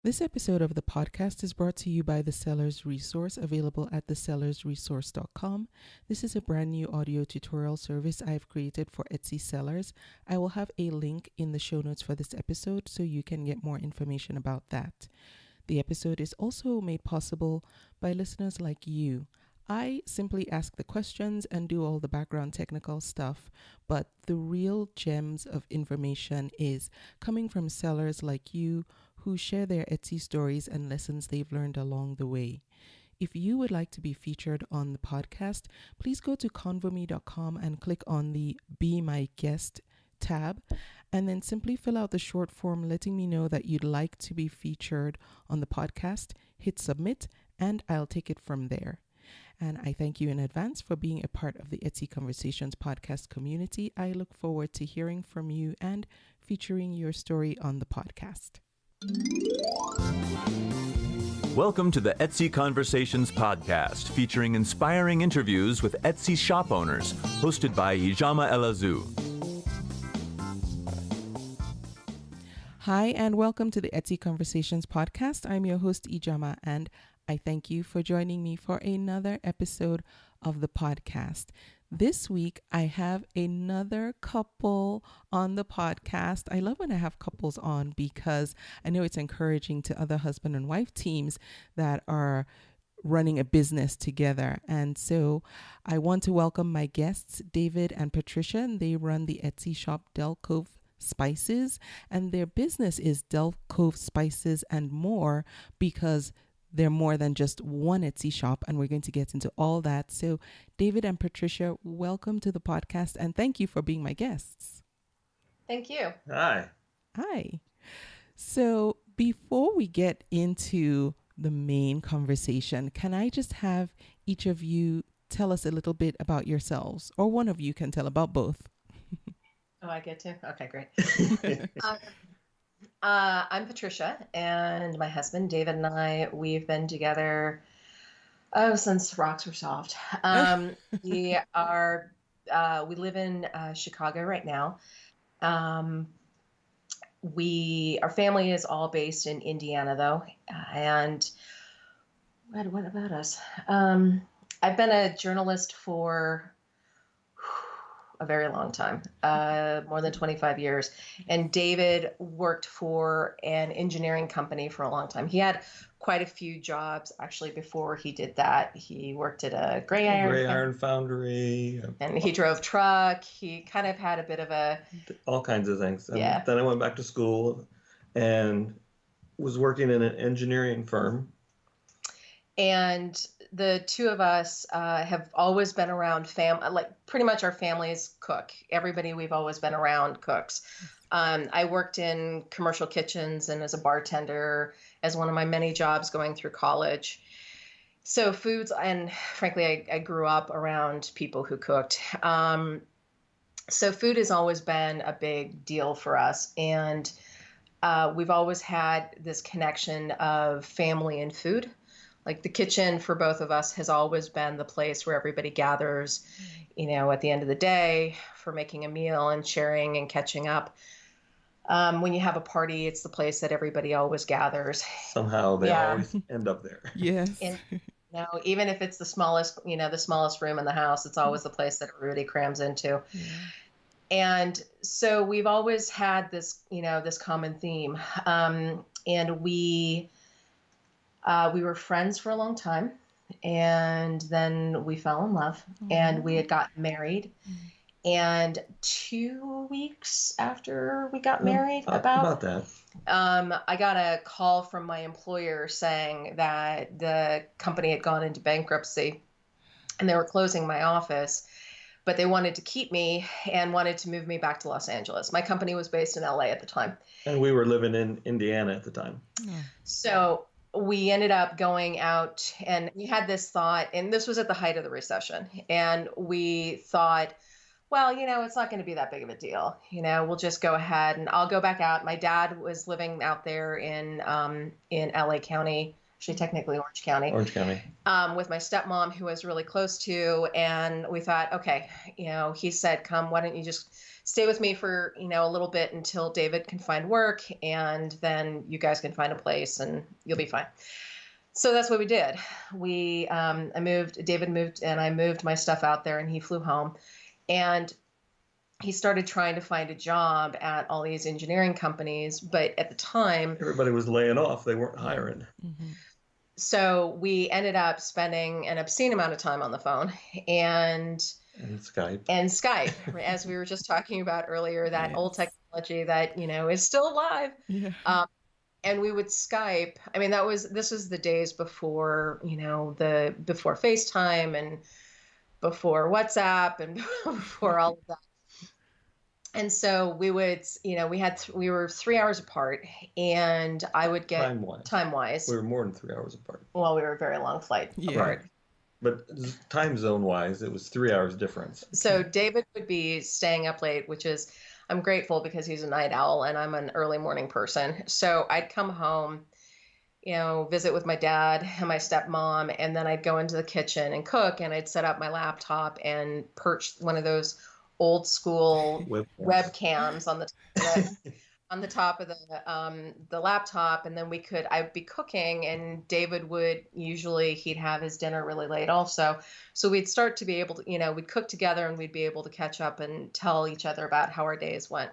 This episode of the podcast is brought to you by the Seller's Resource, available at thesellersresource.com. This is a brand new audio tutorial service I've created for Etsy sellers. I will have a link in the show notes for this episode so you can get more information about that. The episode is also made possible by listeners like you. I simply ask the questions and do all the background technical stuff, but the real gems of information is coming from sellers like you who share their Etsy stories and lessons they've learned along the way. If you would like to be featured on the podcast, please go to convome.com and click on the Be My Guest tab, and then simply fill out the short form letting me know that you'd like to be featured on the podcast, hit submit, and I'll take it from there. And I thank you in advance for being a part of the Etsy Conversations podcast community. I look forward to hearing from you and featuring your story on the podcast. Welcome to the Etsy Conversations podcast, featuring inspiring interviews with Etsy shop owners, hosted by Ijama Elazu. Hi, and welcome to the Etsy Conversations podcast. I'm your host, Ijama, and I thank you for joining me for another episode of the podcast. This week, I have another couple on the podcast. I love when I have couples on because I know it's encouraging to other husband and wife teams that are running a business together. And so I want to welcome my guests, David and Patricia, and they run the Etsy shop Dell Cove Spices, and their business is Dell Cove Spices and More because they're more than just one Etsy shop, and we're going to get into all that. So David and Patricia, welcome to the podcast, and thank you for being my guests. Thank you. Hi. Hi. So before we get into the main conversation, can I just have each of you tell us a little bit about yourselves, or one of you can tell about both? Oh, I get to? Okay, great. I'm Patricia, and my husband, David, and I, we've been together, since rocks were soft. We live in Chicago right now. Our family is all based in Indiana, though. And what about us? I've been a journalist for a very long time, more than 25 years. And David worked for an engineering company for a long time. He had quite a few jobs actually before he did that. He worked at a gray iron foundry. And he drove truck. He kind of had a bit of all kinds of things. Yeah. Then I went back to school and was working in an engineering firm. And the two of us have always been around like pretty much our families cook. Everybody we've always been around cooks. I worked in commercial kitchens and as a bartender as one of my many jobs going through college. So foods, and frankly, I grew up around people who cooked. So food has always been a big deal for us. And we've always had this connection of family and food. Like the kitchen for both of us has always been the place where everybody gathers, at the end of the day for making a meal and sharing and catching up. When you have a party, it's the place that everybody always gathers. Somehow they always end up there. Yes. And, even if it's the smallest room in the house, it's always the place that everybody crams into. Yeah. And so we've always had this, this common theme. And we were friends for a long time, and then we fell in love, and we had gotten married. And 2 weeks after we got married, about that, I got a call from my employer saying that the company had gone into bankruptcy, and they were closing my office, but they wanted to keep me and wanted to move me back to Los Angeles. My company was based in LA at the time. And we were living in Indiana at the time. Yeah. So we ended up going out, and we had this thought, and this was at the height of the recession. And we thought, well, it's not going to be that big of a deal. We'll just go ahead and I'll go back out. My dad was living out there in LA County actually technically Orange County. Orange County. With my stepmom, who I was really close to. And we thought, okay, he said, come, why don't you just stay with me for, a little bit until David can find work, and then you guys can find a place and you'll be fine. So that's what we did. David moved, and I moved my stuff out there, and he flew home. And he started trying to find a job at all these engineering companies. But at the time, everybody was laying off. They weren't hiring. Mm-hmm. So we ended up spending an obscene amount of time on the phone and Skype. And Skype, as we were just talking about earlier, that old technology that, is still alive. Yeah. And we would Skype. I mean, this was the days before, before FaceTime and before WhatsApp and before all of that. And so we would, we were 3 hours apart, and I would get time-wise. We were more than 3 hours apart. Well, we were a very long flight apart. But time zone-wise, it was 3 hours difference. So David would be staying up late, which is, I'm grateful because he's a night owl and I'm an early morning person. So I'd come home, visit with my dad and my stepmom, and then I'd go into the kitchen and cook, and I'd set up my laptop and perch one of those old school webcams on the top of the laptop, and then I'd be cooking, and David he'd have his dinner really late also. So we'd start to be able to, we'd cook together, and we'd be able to catch up and tell each other about how our days went.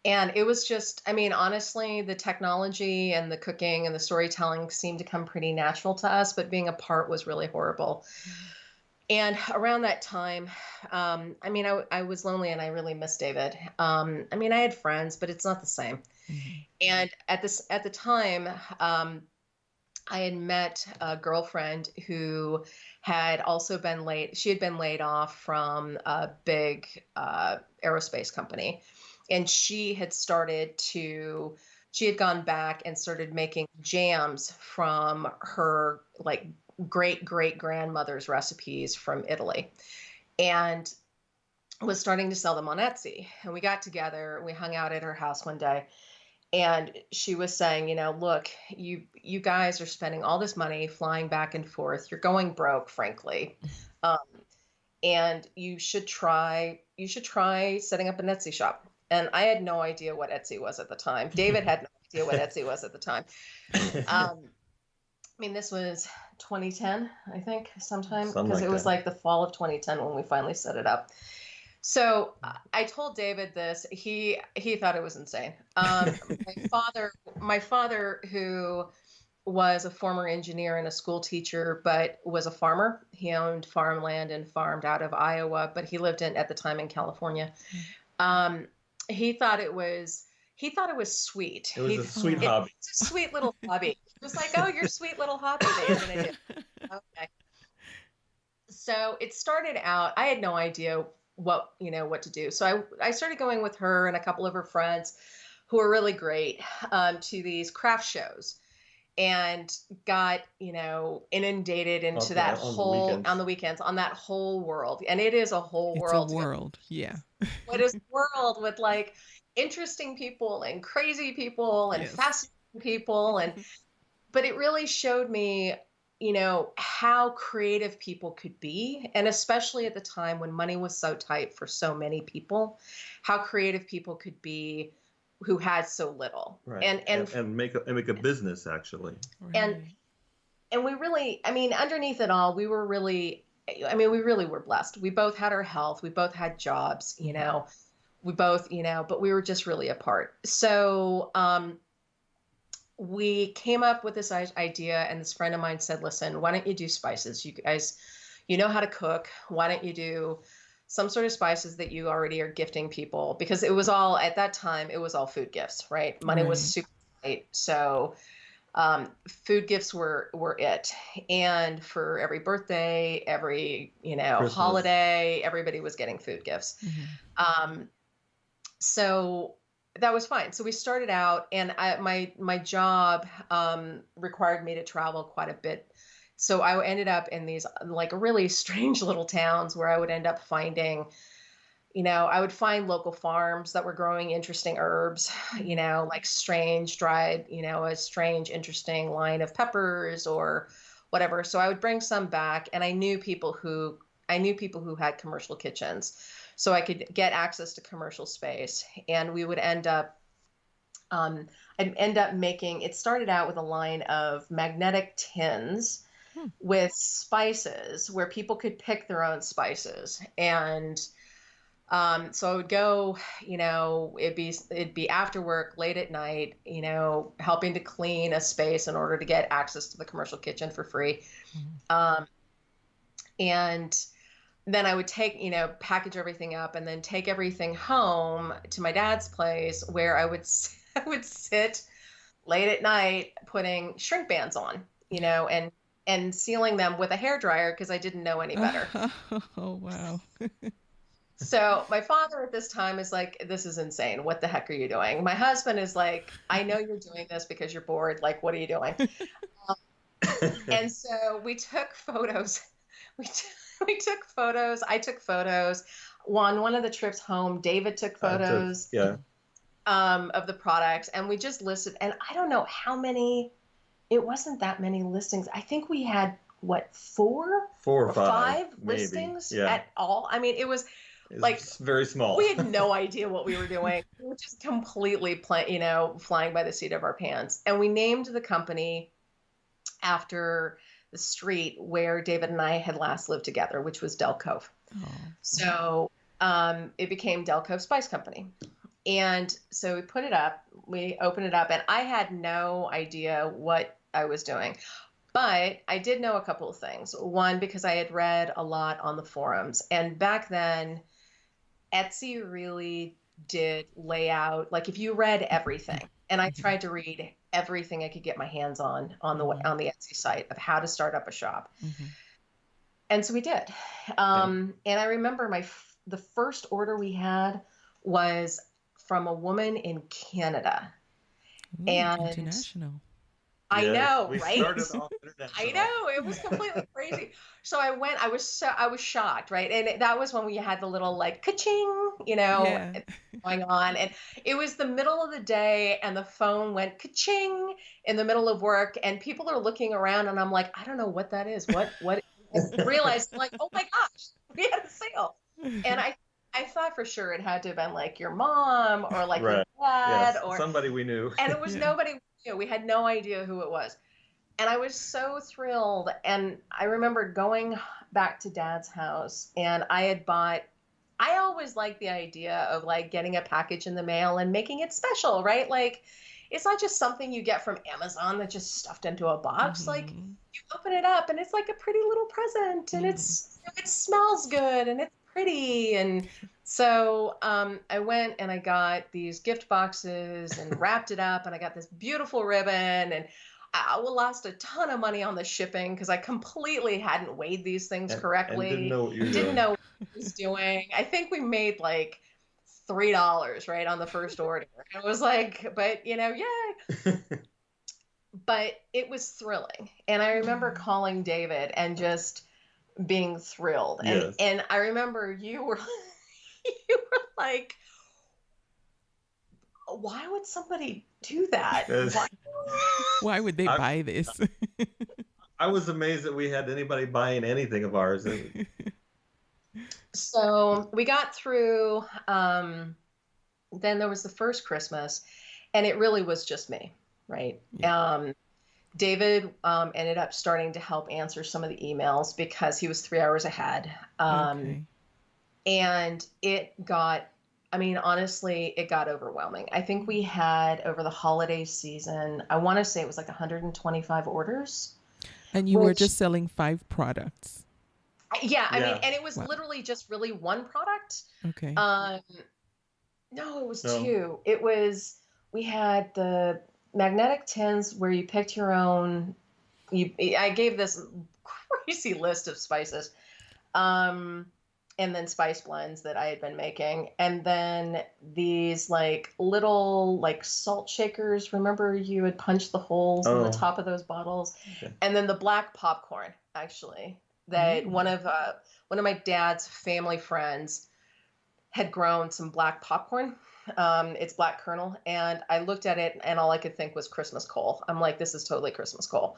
And it was just, honestly, the technology and the cooking and the storytelling seemed to come pretty natural to us, but being apart was really horrible. And around that time, I was lonely, and I really missed David. I had friends, but it's not the same. Mm-hmm. And at the time, I had met a girlfriend who had also been she had been laid off from a big aerospace company. And she had gone back and started making jams from her, great-great-grandmother's recipes from Italy, and was starting to sell them on Etsy. And we got together, we hung out at her house one day, and she was saying, look, you guys are spending all this money flying back and forth. You're going broke, frankly. And you should try setting up an Etsy shop. And I had no idea what Etsy was at the time. David had no idea what Etsy was at the time. This was 2010, I think, sometime, because it was like the fall of 2010 when we finally set it up. So I told David this. He thought it was insane. My father, who was a former engineer and a school teacher, but was a farmer. He owned farmland and farmed out of Iowa, but he lived at the time in California. He thought it was sweet. It was a sweet hobby. It's a sweet little hobby. It was like, oh, your sweet little hobby that you're going to do. Okay. So it started out, I had no idea what to do. So I started going with her and a couple of her friends who were really great to these craft shows, and got, inundated into that whole, on the weekends, on that whole world. And it is a whole world. It's a world. Yeah. What is a world with interesting people and crazy people and fascinating people. But it really showed me, how creative people could be. And especially at the time when money was so tight for so many people, how creative people could be who had so little. Right. And make a business, actually. Right. And we really, underneath it all, we really were blessed. We both had our health. We both had jobs, we both, but we were just really apart. So, we came up with this idea, and this friend of mine said, listen, why don't you do spices? You guys, know how to cook. Why don't you do some sort of spices that you already are gifting people? Because it was all, at that time, it was all food gifts, right? Money was super tight. So food gifts were it. And for every birthday, every, Christmas, holiday, everybody was getting food gifts. Mm-hmm. So that was fine. So we started out, and my job required me to travel quite a bit. So I ended up in these really strange little towns where I would end up finding, I would find local farms that were growing interesting herbs, like strange dried, a strange, interesting line of peppers or whatever. So I would bring some back, and I knew people who had commercial kitchens, so I could get access to commercial space, and we would end up. I'd end up making. It started out with a line of magnetic tins with spices, where people could pick their own spices, and so I would go, it'd be after work, late at night, helping to clean a space in order to get access to the commercial kitchen for free. And then I would take, package everything up and then take everything home to my dad's place, where I would sit late at night putting shrink bands on, and sealing them with a hairdryer because I didn't know any better. Oh, wow. So my father at this time is like, this is insane. What the heck are you doing? My husband is like, I know you're doing this because you're bored. Like, what are you doing? And so we took photos. We took photos. I took photos. On one of the trips home, David took photos of the products. And we just listed. And I don't know how many. It wasn't that many listings. I think we had, four or five maybe. Listings at all. I mean, it was like very small. We had no idea what we were doing. We were just completely flying by the seat of our pants. And we named the company after the street where David and I had last lived together, which was Dell Cove. Oh. So it became Dell Cove Spice Company. And so we put it up, we opened it up, and I had no idea what I was doing. But I did know a couple of things. One, because I had read a lot on the forums. And back then, Etsy really did lay out, like if you read everything, and I tried to read everything I could get my hands on the Etsy site of how to start up a shop. And so we did. And I remember the first order we had was from a woman in Canada. Ooh, and international. I know, we right? Started off international. I know, it was completely crazy. So I went, I was shocked, right? And that was when we had the little like ka-ching, going on. And it was the middle of the day and the phone went ka-ching in the middle of work, and people are looking around and I'm like, I don't know what that is. What I realized, like, oh my gosh, we had a sale. And I thought for sure it had to have been like your mom or like your dad or somebody we knew. And it was nobody we knew. We had no idea who it was. And I was so thrilled. And I remember going back to Dad's house, and I always liked the idea of like getting a package in the mail and making it special, right? Like, it's not just something you get from Amazon that's just stuffed into a box. Like, you open it up and it's like a pretty little present, and it smells good and it's pretty. And so I went and I got these gift boxes and wrapped it up, and I got this beautiful ribbon, and I lost a ton of money on the shipping because I completely hadn't weighed these things correctly. And didn't know what you were doing. What I was doing. I think we made like $3 right on the first order. It was like, but yay. But it was thrilling. And I remember calling David and just being thrilled. And I remember you were like, why would somebody do that? Why would they buy this? I was amazed that we had anybody buying anything of ours. So we got through, then there was the first Christmas, and it really was just me, right? Yeah. David ended up starting to help answer some of the emails because he was 3 hours ahead. And honestly, it got overwhelming. I think we had, over the holiday season, I want to say it was like 125 orders. And you were just selling 5 products. Yeah, I mean, and it was literally just really one product. Okay. No, it was 2. It was, we had the magnetic tins where you picked your own. I gave this crazy list of spices, and then spice blends that I had been making, and then these like little like salt shakers. Remember, you would punch the holes in the top of those bottles, and then the black popcorn actually. That one of my dad's family friends had grown some black popcorn. It's black kernel. And I looked at it and all I could think was Christmas coal. I'm like, this is totally Christmas coal.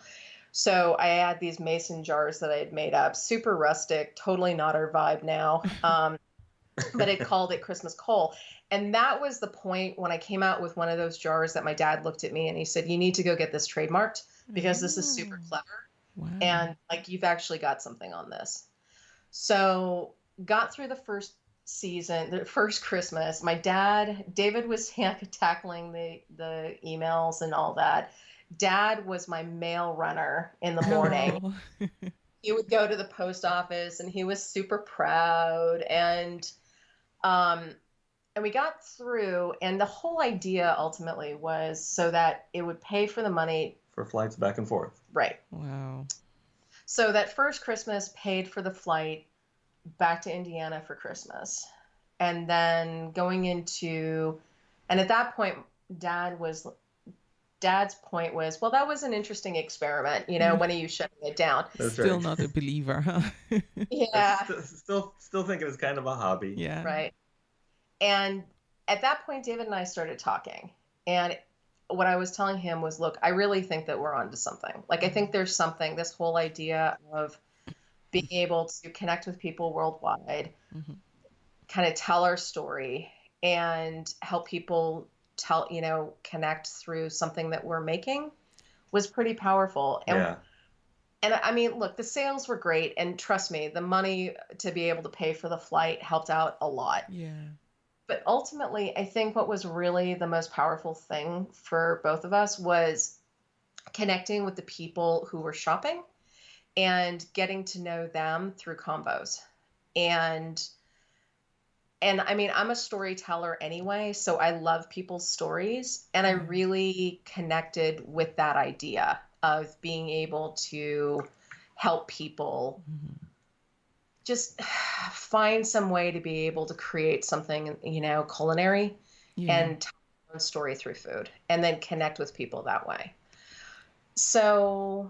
So I had these mason jars that I had made up, super rustic, totally not our vibe now. But it called it Christmas coal. And that was the point when I came out with one of those jars that my dad looked at me and he said, you need to go get this trademarked because this is super clever. Wow. And like, you've actually got something on this. So got through the first season, the first Christmas. My dad, David was tackling the emails and all that. Dad was my mail runner in the morning. Oh. He would go to the post office and he was super proud. And we got through, and the whole idea ultimately was so that it would pay for the money For flights back and forth. right. Wow. So that first Christmas paid for the flight back to Indiana for Christmas. And then going into, and at that point, Dad's point was, well, that was an interesting experiment. When are you shutting it down? That's Still right. not a believer, huh? Yeah. Still think it was kind of a hobby. Yeah. Right. And at that point, David and I started talking. And what I was telling him was, look, I really think that we're onto something. Like, I think there's something, this whole idea of being able to connect with people worldwide, kind of tell our story and help people connect through something that we're making was pretty powerful. And I mean, look, the sales were great. And trust me, the money to be able to pay for the flight helped out a lot. Yeah. But ultimately, I think what was really the most powerful thing for both of us was connecting with the people who were shopping and getting to know them through combos. And I mean, I'm a storyteller anyway, so I love people's stories. And I really connected with that idea of being able to help people just find some way to be able to create something, culinary and tell their own story through food and then connect with people that way. So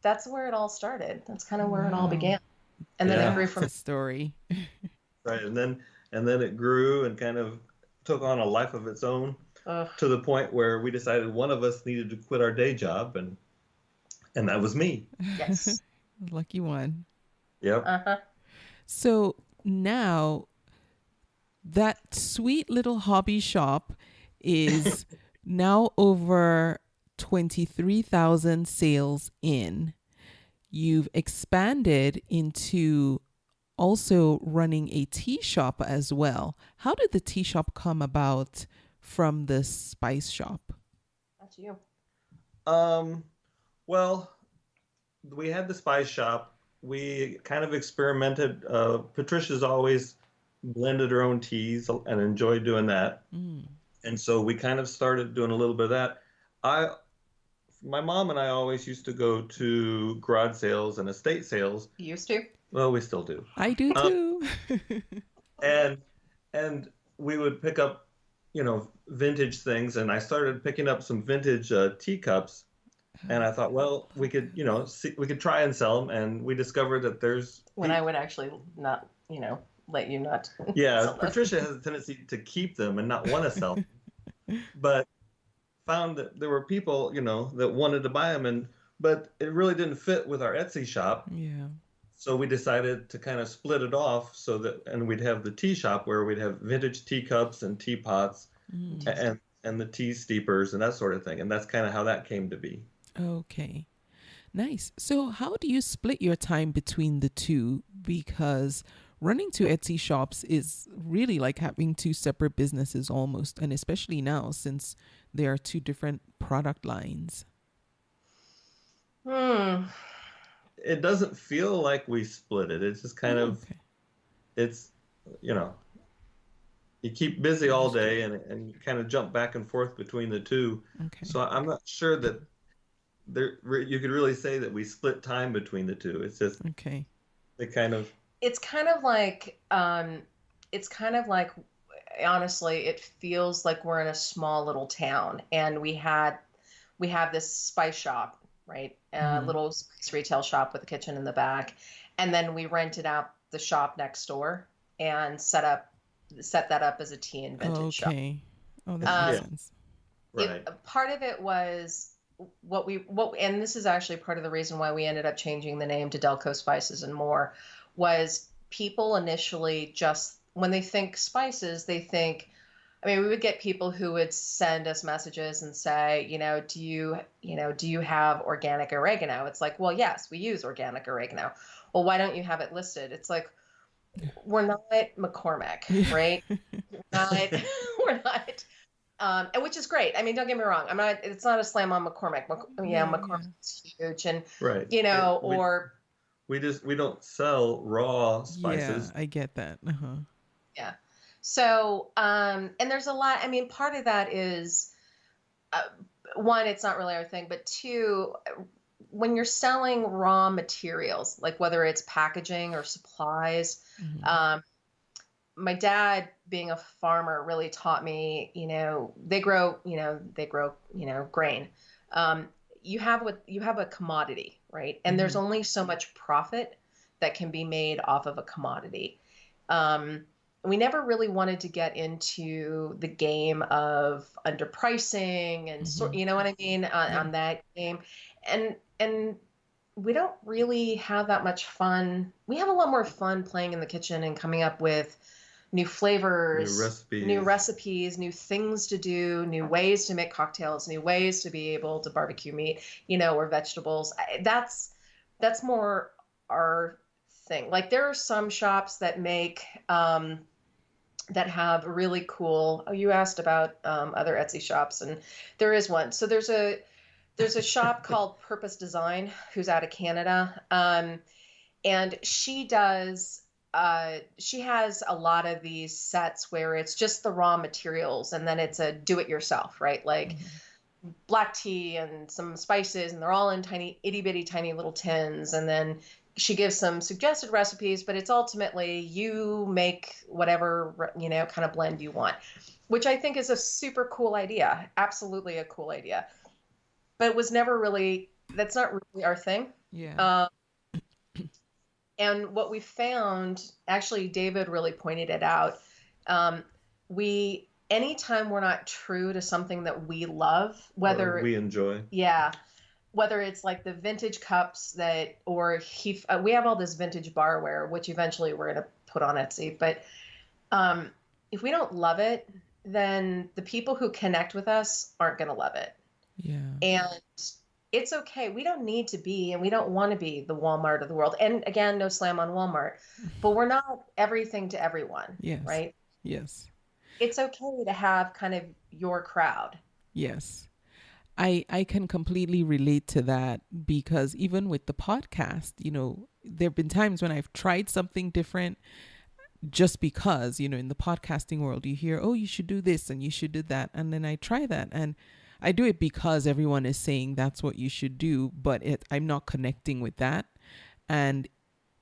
that's where it all started. That's kind of where it all began. And then it grew from the story. Right. And then it grew and kind of took on a life of its own to the point where we decided one of us needed to quit our day job. And that was me. Yes. Lucky one. Yep. So now that sweet little hobby shop is now over 23,000 sales in. You've expanded into also running a tea shop as well. How did the tea shop come about from the spice shop? That's you. Well, we had the spice shop. We kind of experimented. Patricia's always blended her own teas and enjoyed doing that. And so we kind of started doing a little bit of that. My mom and I always used to go to garage sales and estate sales. You used to? Well, we still do. I do too. And we would pick up, vintage things. And I started picking up some vintage teacups. And I thought, well, we could, we could try and sell them. And we discovered that there's... When I would actually not, let you not. Yeah, Patricia has a tendency to keep them and not want to sell them. But found that there were people, that wanted to buy them. But it really didn't fit with our Etsy shop. Yeah. So we decided to kind of split it off and we'd have the tea shop where we'd have vintage teacups and teapots and the tea steepers and that sort of thing. And that's kind of how that came to be. Okay. Nice. So how do you split your time between the two? Because running two Etsy shops is really like having two separate businesses almost. And especially now since there are two different product lines. It doesn't feel like we split it. It's just kind of, it's, you keep busy all day and you kind of jump back and forth between the two. Okay. So I'm not sure that you could really say that we split time between the two. It's just, It's kind of like, honestly, it feels like we're in a small little town and we have this spice shop, right? A little spice retail shop with a kitchen in the back. And then we rented out the shop next door and set up set that up as a tea and vintage shop. Okay. Oh, that makes sense. Right. Part of it was and this is actually part of the reason why we ended up changing the name to Dell Cove Spices and More, was people initially just, when they think spices, they think, I mean, we would get people who would send us messages and say, do you have organic oregano? It's like, well, yes, we use organic oregano. Well, why don't you have it listed? It's like, we're not McCormick, right? We're not, and which is great. I mean, don't get me wrong. It's not a slam on McCormick. McCormick's huge, and right. We don't sell raw spices. Yeah, I get that. Yeah. So, and there's a lot, I mean, part of that is, one, it's not really our thing, but two, when you're selling raw materials, like whether it's packaging or supplies, my dad, being a farmer, really taught me, they grow grain. You have a commodity, right? And there's only so much profit that can be made off of a commodity. We never really wanted to get into the game of underpricing and you know what I mean, on that game. And we don't really have that much fun. We have a lot more fun playing in the kitchen and coming up with new flavors, new recipes, new things to do, new ways to make cocktails, new ways to be able to barbecue meat, or vegetables. That's more our thing. Like, there are some shops that make, that have really cool, you asked about other Etsy shops, and there is one. So there's a shop called Purpose Design, who's out of Canada. And she does, she has a lot of these sets where it's just the raw materials, and then it's a do-it-yourself, right? Like black tea and some spices, and they're all in tiny, itty-bitty, tiny little tins. And then she gives some suggested recipes, but it's ultimately you make whatever, kind of blend you want, which I think is a super cool idea. Absolutely a cool idea. But it was never really, that's not really our thing. Yeah. And what we found, actually, David really pointed it out. Anytime we're not true to something that we love, whether we enjoy. Yeah. Whether it's like the vintage cups we have all this vintage barware, which eventually we're going to put on Etsy. But if we don't love it, then the people who connect with us aren't going to love it. Yeah. And it's okay. We don't need to be, and we don't want to be the Walmart of the world. And again, no slam on Walmart, but we're not everything to everyone. Yes. Right? Yes. It's okay to have kind of your crowd. Yes. I can completely relate to that, because even with the podcast, there have been times when I've tried something different just because, in the podcasting world, you hear, oh, you should do this and you should do that. And then I try that, and I do it because everyone is saying that's what you should do, but I'm not connecting with that. And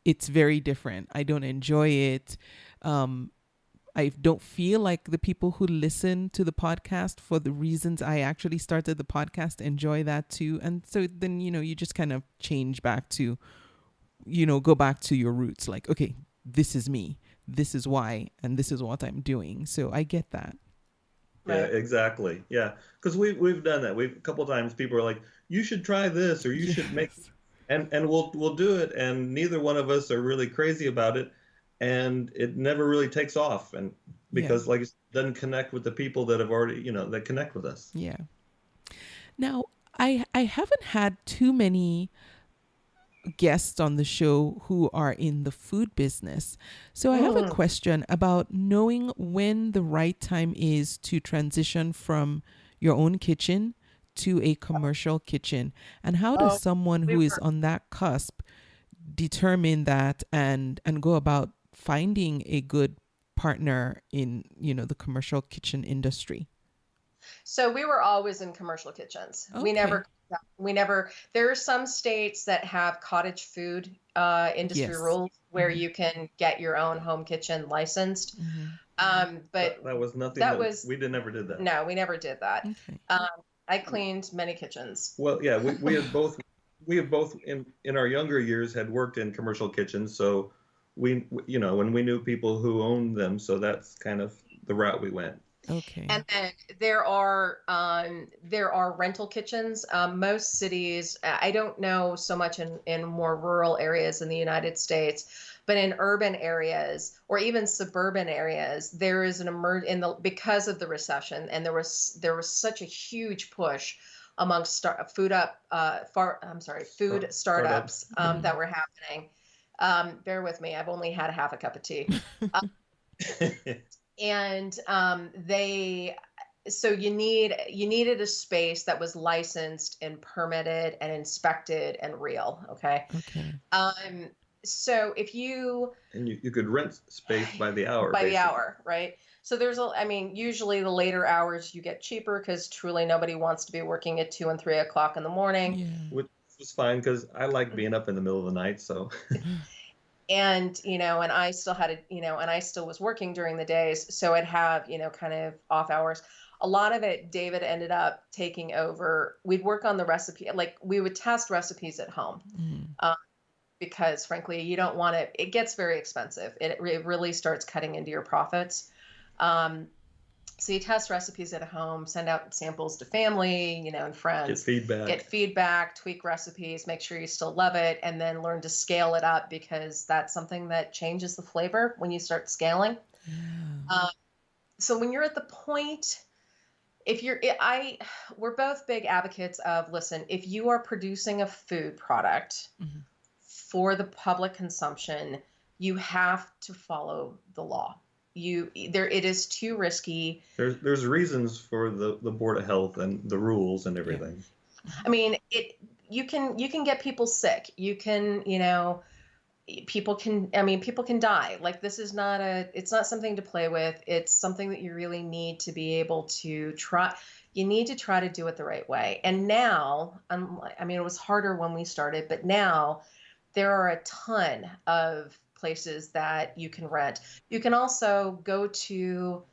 it's very different. I don't enjoy it. I don't feel like the people who listen to the podcast for the reasons I actually started the podcast enjoy that too. And so then, you just kind of change back to, go back to your roots. Like, okay, this is me, this is why, and this is what I'm doing. So I get that. Yeah, exactly. Yeah. Because we've done that. A couple of times people are like, you should try this, or you should make, and we'll do it. And neither one of us are really crazy about it. And it never really takes off, and because like it doesn't connect with the people that have already, that connect with us. Yeah. Now, I haven't had too many guests on the show who are in the food business. So I have a question about knowing when the right time is to transition from your own kitchen to a commercial kitchen, and how does someone who is on that cusp determine that and go about finding a good partner in, the commercial kitchen industry? So we were always in commercial kitchens. Okay. We never, there are some states that have cottage food industry rules where you can get your own home kitchen licensed. But that was nothing. We never did that. No, we never did that. Okay. I cleaned many kitchens. Well, yeah, we have both in our younger years had worked in commercial kitchens. So when we knew people who owned them, so that's kind of the route we went. Okay. And then there are rental kitchens. Most cities, I don't know so much in more rural areas in the United States, but in urban areas or even suburban areas, there is because of the recession, and there was such a huge push amongst food startups that were happening. Bear with me, I've only had half a cup of tea. And so you needed a space that was licensed and permitted and inspected and real. Okay. So if you could rent space by the hour, right? So usually the later hours you get cheaper because truly nobody wants to be working at 2 and 3 o'clock in the morning. Yeah. Which was fine because I like being up in the middle of the night. So. And, and I still had and I still was working during the days. So I'd have, kind of off hours. A lot of it, David ended up taking over. We'd work on the recipe. Like we would test recipes at home because frankly, you don't want it gets very expensive. It really starts cutting into your profits. So you test recipes at home, send out samples to family, and friends. Get feedback, tweak recipes, make sure you still love it, and then learn to scale it up because that's something that changes the flavor when you start scaling. Yeah. So when you're at the point, we're both big advocates of, listen, if you are producing a food product for the public consumption, you have to follow the law. It is too risky. There's reasons for the Board of Health and the rules and everything. Yeah. I mean, you can get people sick. You can, people can die. Like this is it's not something to play with. It's something that you really need to be able to try. You need to try to do it the right way. And now, it was harder when we started, but now there are a ton of places that you can rent. You can also go to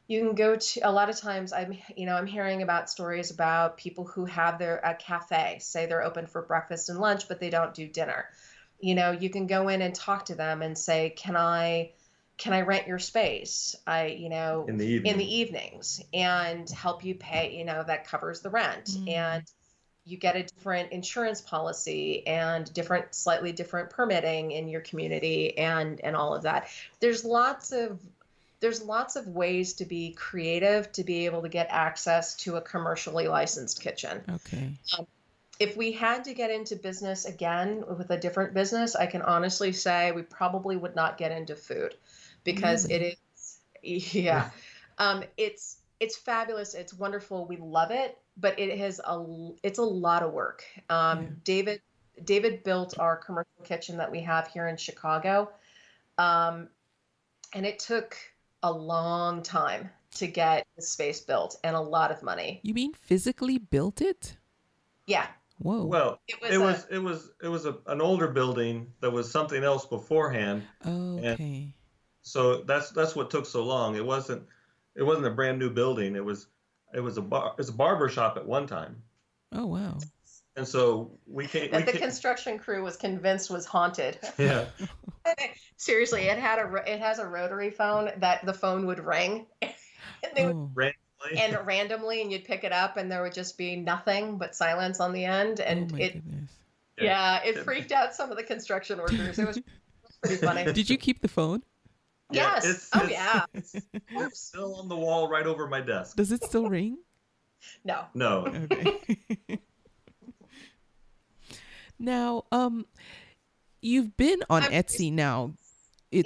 a lot of times I'm hearing about stories about people who have a cafe, say they're open for breakfast and lunch, but they don't do dinner. You can go in and talk to them and say, can I rent your space? In the evenings and help you pay, that covers the rent. And you get a different insurance policy and slightly different permitting in your community and all of that. There's lots of ways to be creative to be able to get access to a commercially licensed kitchen. Okay. If we had to get into business again with a different business, I can honestly say we probably would not get into food because it is, yeah. It's fabulous. It's wonderful. We love it, but it's a lot of work. David built our commercial kitchen that we have here in Chicago. And it took a long time to get the space built and a lot of money. You mean physically built it? Yeah. Whoa. Well, it was an older building that was something else beforehand. Oh, okay. And so that's what took so long. It wasn't a brand new building. It was a barber shop at one time. Oh, wow. And so the construction crew was convinced was haunted. Yeah. Seriously, it has a rotary phone that the phone would ring, and they would randomly, and you'd pick it up, and there would just be nothing but silence on the end, and goodness. It freaked out some of the construction workers. It was pretty funny. Did you keep the phone? Yes. It's still on the wall right over my desk. Does it still ring? No. Okay. Now, you've been on Etsy now.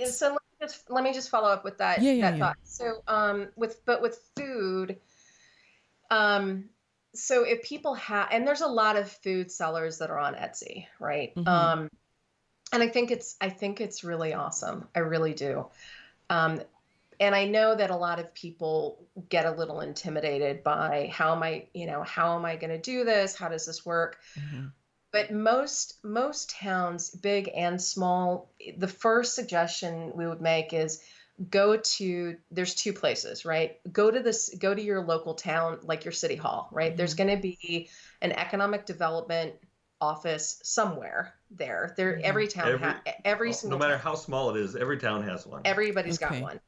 So let me just follow up with that thought. So with food, so if people have, and there's a lot of food sellers that are on Etsy, right? And I think it's really awesome. I really do. And I know that a lot of people get a little intimidated by how am I going to do this? How does this work? But most towns, big and small, the first suggestion we would make is there's two places, right? Go to your local town, like your city hall, right? There's going to be an economic development office somewhere there. Every town every single no matter town. how small it is, every town has one. Everybody's got one.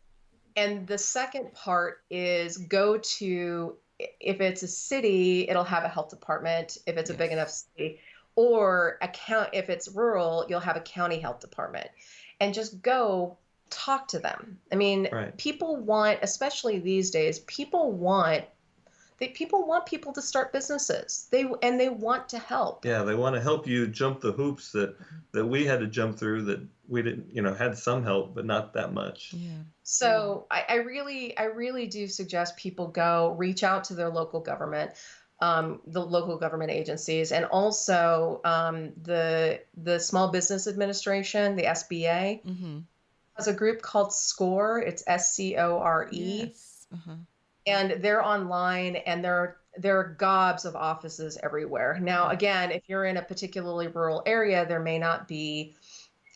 And the second part is go to, if it's a city, it'll have a health department if it's a big enough city, or if it's rural, you'll have a county health department, and just go talk to them. I mean, people want, especially these days, people want people to start businesses. They want to help. Yeah, they want to help you jump the hoops that we had to jump through, that we didn't, had some help, but not that much. Yeah. So I really do suggest people go reach out to their local government, the local government agencies, and also the Small Business Administration, the SBA, has a group called SCORE. It's SCORE. Yes. And they're online, and there are gobs of offices everywhere. Now, again, if you're in a particularly rural area, there may not be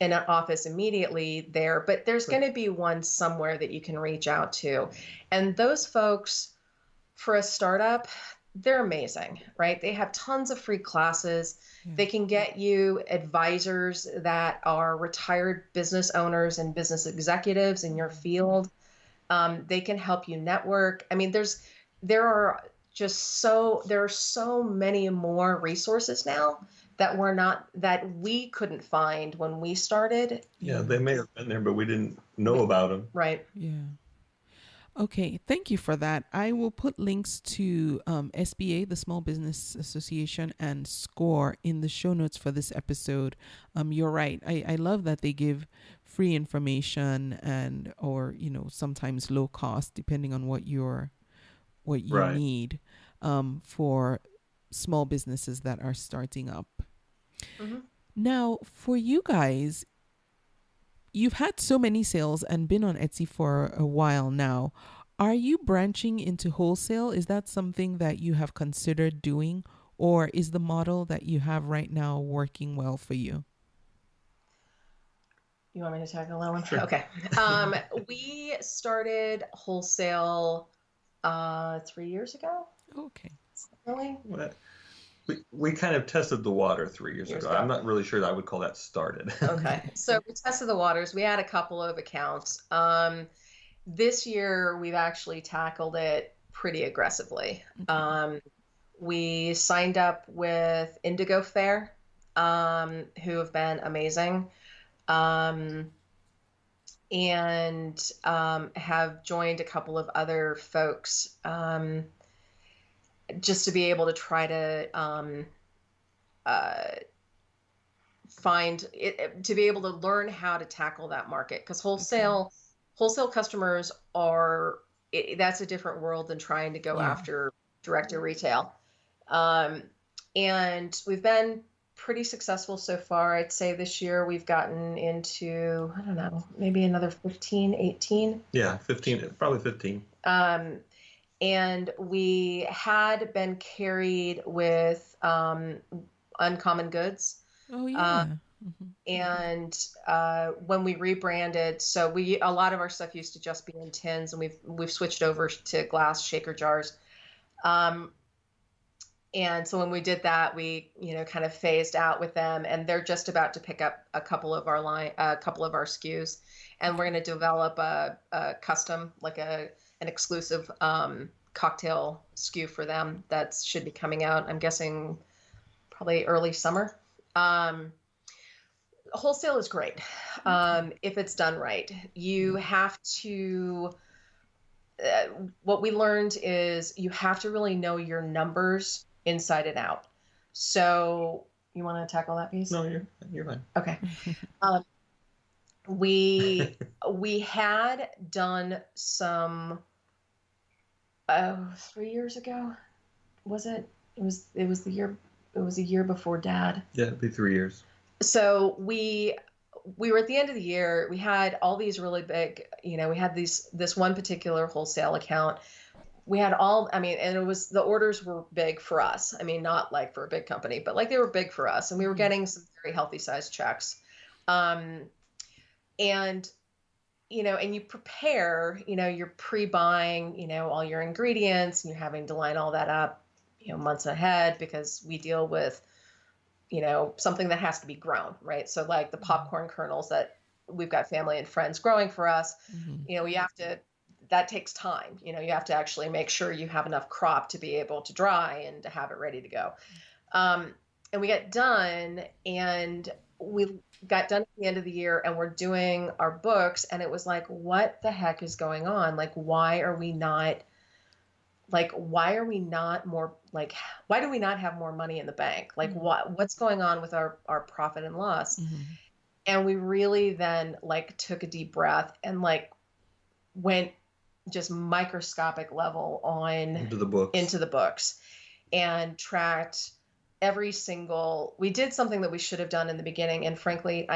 an office immediately there, but there's going to be one somewhere that you can reach out to. And those folks, for a startup, they're amazing, right? They have tons of free classes. They can get you advisors that are retired business owners and business executives in your field. They can help you network. I mean, there are so many more resources now that we couldn't find when we started. Yeah, they may have been there, but we didn't know about them. Right. Yeah. Okay, thank you for that. I will put links to SBA, the Small Business Association, and SCORE in the show notes for this episode. You're right. I love that they give free information or sometimes low cost, depending on what you need for small businesses that are starting up. Now, for you guys, you've had so many sales and been on Etsy for a while now. Are you branching into wholesale? Is that something that you have considered doing, or is the model that you have right now working well for you? You want me to tackle that one? Sure. Okay. We started wholesale 3 years ago. Okay. Really? We kind of tested the water 3 years ago. I'm not really sure that I would call that started. Okay. So we tested the waters. We had a couple of accounts. This year, we've actually tackled it pretty aggressively. We signed up with Indigo Fair, who have been amazing, and have joined a couple of other folks just to be able to try to find it, to be able to learn how to tackle that market, because wholesale customers that's a different world than trying to go after direct to retail. And we've been pretty successful so far. I'd say this year we've gotten into, I don't know, maybe another 15, 18. Yeah, 15, probably 15. And we had been carried with Uncommon Goods. Oh, yeah. And when we rebranded, so a lot of our stuff used to just be in tins, and we've switched over to glass shaker jars. And so when we did that, we kind of phased out with them, and they're just about to pick up a couple of our SKUs, and we're going to develop a custom, like an exclusive cocktail SKU for them that should be coming out, I'm guessing probably early summer. Wholesale is great if it's done right. You have to, what we learned is you have to really know your numbers inside and out. So you want to tackle that piece? No, you're fine. Okay. We had done some 3 years ago. Was it? It was a year before Dad. Yeah, it'd be 3 years. So we were at the end of the year. We had all these really big, we had this one particular wholesale account. We had and it was, the orders were big for us. I mean, not like for a big company, but like they were big for us, and we were getting some very healthy sized checks. And you prepare, you're pre-buying, all your ingredients, and you're having to line all that up, months ahead, because we deal with something that has to be grown, right? So like the popcorn kernels that we've got family and friends growing for us, we have to, that takes time. You have to actually make sure you have enough crop to be able to dry and to have it ready to go. And we got done, and we got done at the end of the year, and we're doing our books, and it was like, what the heck is going on? Like, why are we not more, like, why do we not have more money in the bank? Like, what's going on with our profit and loss? And we really then like took a deep breath and like went just microscopic level on into the books and tracked we did something that we should have done in the beginning. And frankly,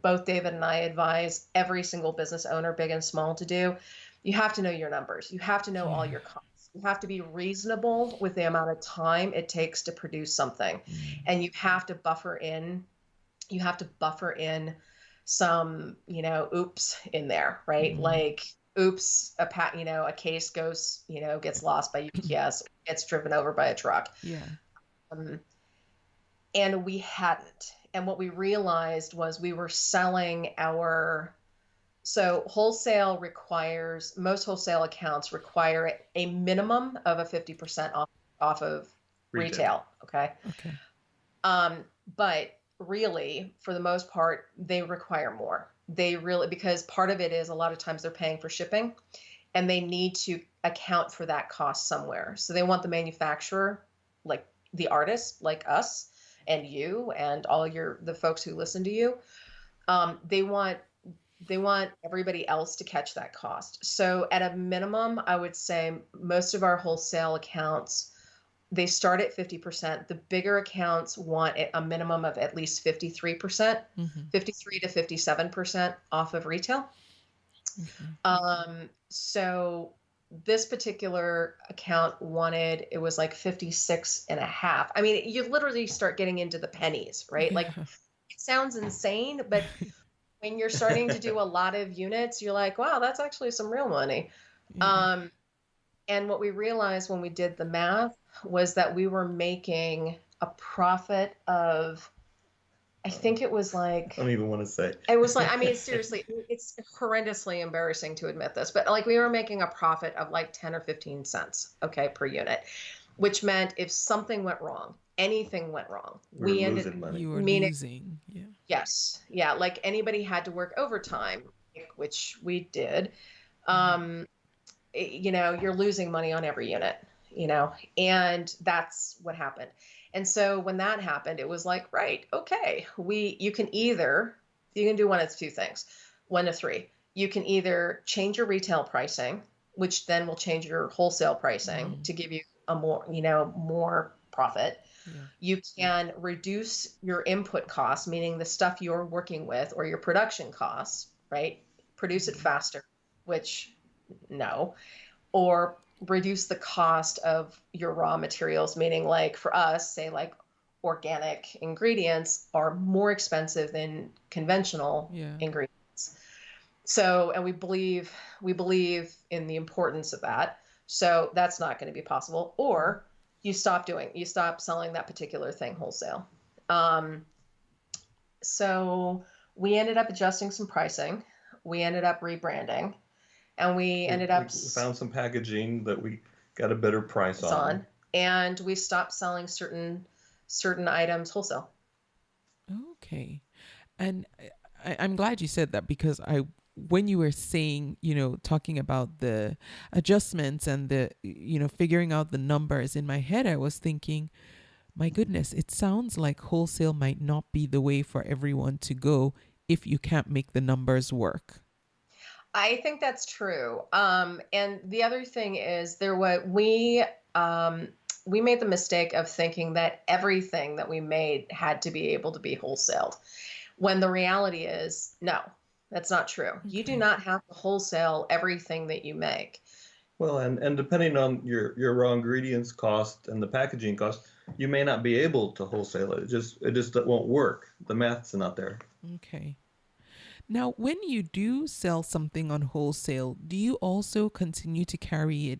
both David and I advise every single business owner, big and small, to do. You have to know your numbers. You have to know all your costs. You have to be reasonable with the amount of time it takes to produce something. And you have to buffer in some, oops in there, right? Like, oops, a case goes, gets lost by UPS, gets driven over by a truck. Yeah. And we hadn't. And what we realized was we were selling so most wholesale accounts require a minimum of a 50% off of retail. Okay. But really, for the most part, they require more. Because part of it is a lot of times they're paying for shipping, and they need to account for that cost somewhere. So they want the manufacturer, like the artist, like us and you and all the folks who listen to you. They want everybody else to catch that cost. So at a minimum, I would say most of our wholesale accounts, they start at 50%. The bigger accounts want a minimum of at least 53%, 53 to 57% off of retail. So this particular account it was like 56 and a half. I mean, you literally start getting into the pennies, right? Like, it sounds insane, but when you're starting to do a lot of units, you're like, wow, that's actually some real money. And what we realized when we did the math was that we were making a profit of, I think it was like, I don't even want to say. It was like, I mean, seriously, it's horrendously embarrassing to admit this, but like we were making a profit of like 10 or 15 cents, per unit, which meant if something went wrong, anything went wrong, we ended losing money. You were losing. Yeah. Yes. Yeah. Like anybody had to work overtime, which we did. You're losing money on every unit, and that's what happened. And so when that happened, it was like, right, okay, you can do one of two things, 1 to 3. You can either change your retail pricing, which then will change your wholesale pricing to give you a more profit. Yeah. You can reduce your input costs, meaning the stuff you're working with, or your production costs, right? Produce it faster, which no, or reduce the cost of your raw materials, meaning like for us, say like organic ingredients are more expensive than conventional ingredients. So, and we believe in the importance of that. So that's not going to be possible. Or you stop selling that particular thing wholesale. So we ended up adjusting some pricing. We ended up rebranding. And we found some packaging that we got a better price on. And we stopped selling certain items wholesale. Okay. And I'm glad you said that, because when you were saying, talking about the adjustments and the, figuring out the numbers in my head, I was thinking, my goodness, it sounds like wholesale might not be the way for everyone to go if you can't make the numbers work. I think that's true. And the other thing is we made the mistake of thinking that everything that we made had to be able to be wholesaled, when the reality is, no, that's not true. Okay. You do not have to wholesale everything that you make. Well, and depending on your raw ingredients cost and the packaging cost, you may not be able to wholesale it. It just won't work. The math's not there. Okay. Now, when you do sell something on wholesale, do you also continue to carry it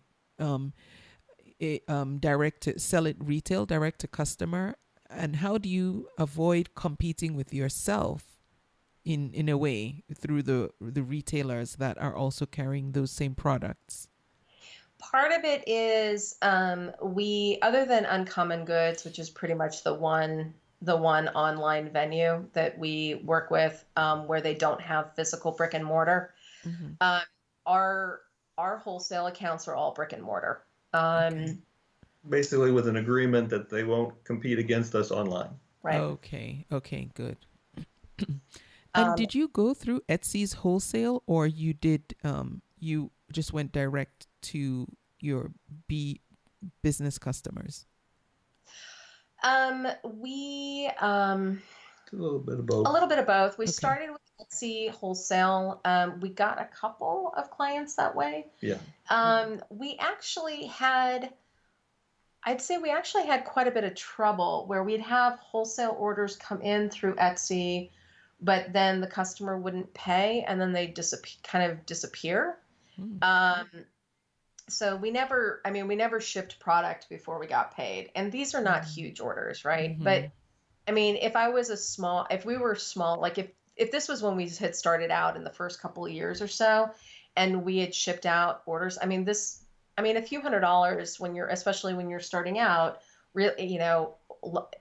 direct to sell it retail, direct to customer, And how do you avoid competing with yourself in a way through the retailers that are also carrying those same products? Part of it is we, other than Uncommon Goods, which is pretty much the one online venue that we work with, where they don't have physical brick and mortar. Mm-hmm. Our wholesale accounts are all brick and mortar. Okay. Basically with an agreement that they won't compete against us online. Right. Okay, good. And Um, did you go through Etsy's wholesale, or you did you just went direct to your business customers? we A little bit of both. A little bit of both. We Okay. started with Etsy wholesale. We got a couple of clients that way. Yeah. We actually had, I'd say we actually had quite a bit of trouble where we'd have wholesale orders come in through Etsy, but then the customer wouldn't pay and then they kind of disappear. So we never shipped product before we got paid. And these are not huge orders, right? Mm-hmm. But I mean, if we were small, like if this was when we had started out in the first couple of years or so, and we had shipped out orders, a few $100s especially when you're starting out, really,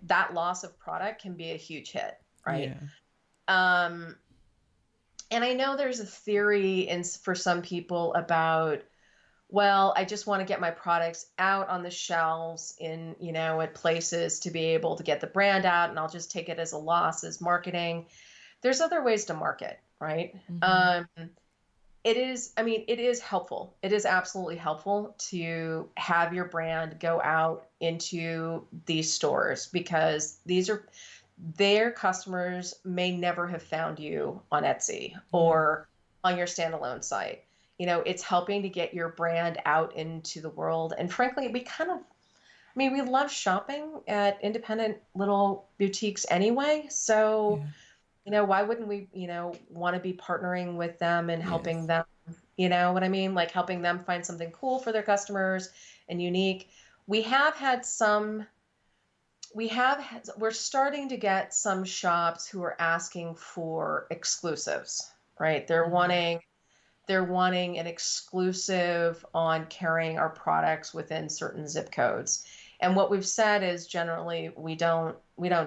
that loss of product can be a huge hit, right? Yeah. And I know there's a theory for some people about, well, I just want to get my products out on the shelves at places to be able to get the brand out, and I'll just take it as a loss as marketing. There's other ways to market, right? Mm-hmm. It is helpful. It is absolutely helpful to have your brand go out into these stores because their customers may never have found you on Etsy or on your standalone site. It's helping to get your brand out into the world. And frankly, we love shopping at independent little boutiques anyway. So, why wouldn't we, want to be partnering with them and helping them, you know what I mean? Like helping them find something cool for their customers and unique. We're starting to get some shops who are asking for exclusives, right? They're wanting an exclusive on carrying our products within certain zip codes. And what we've said is generally we don't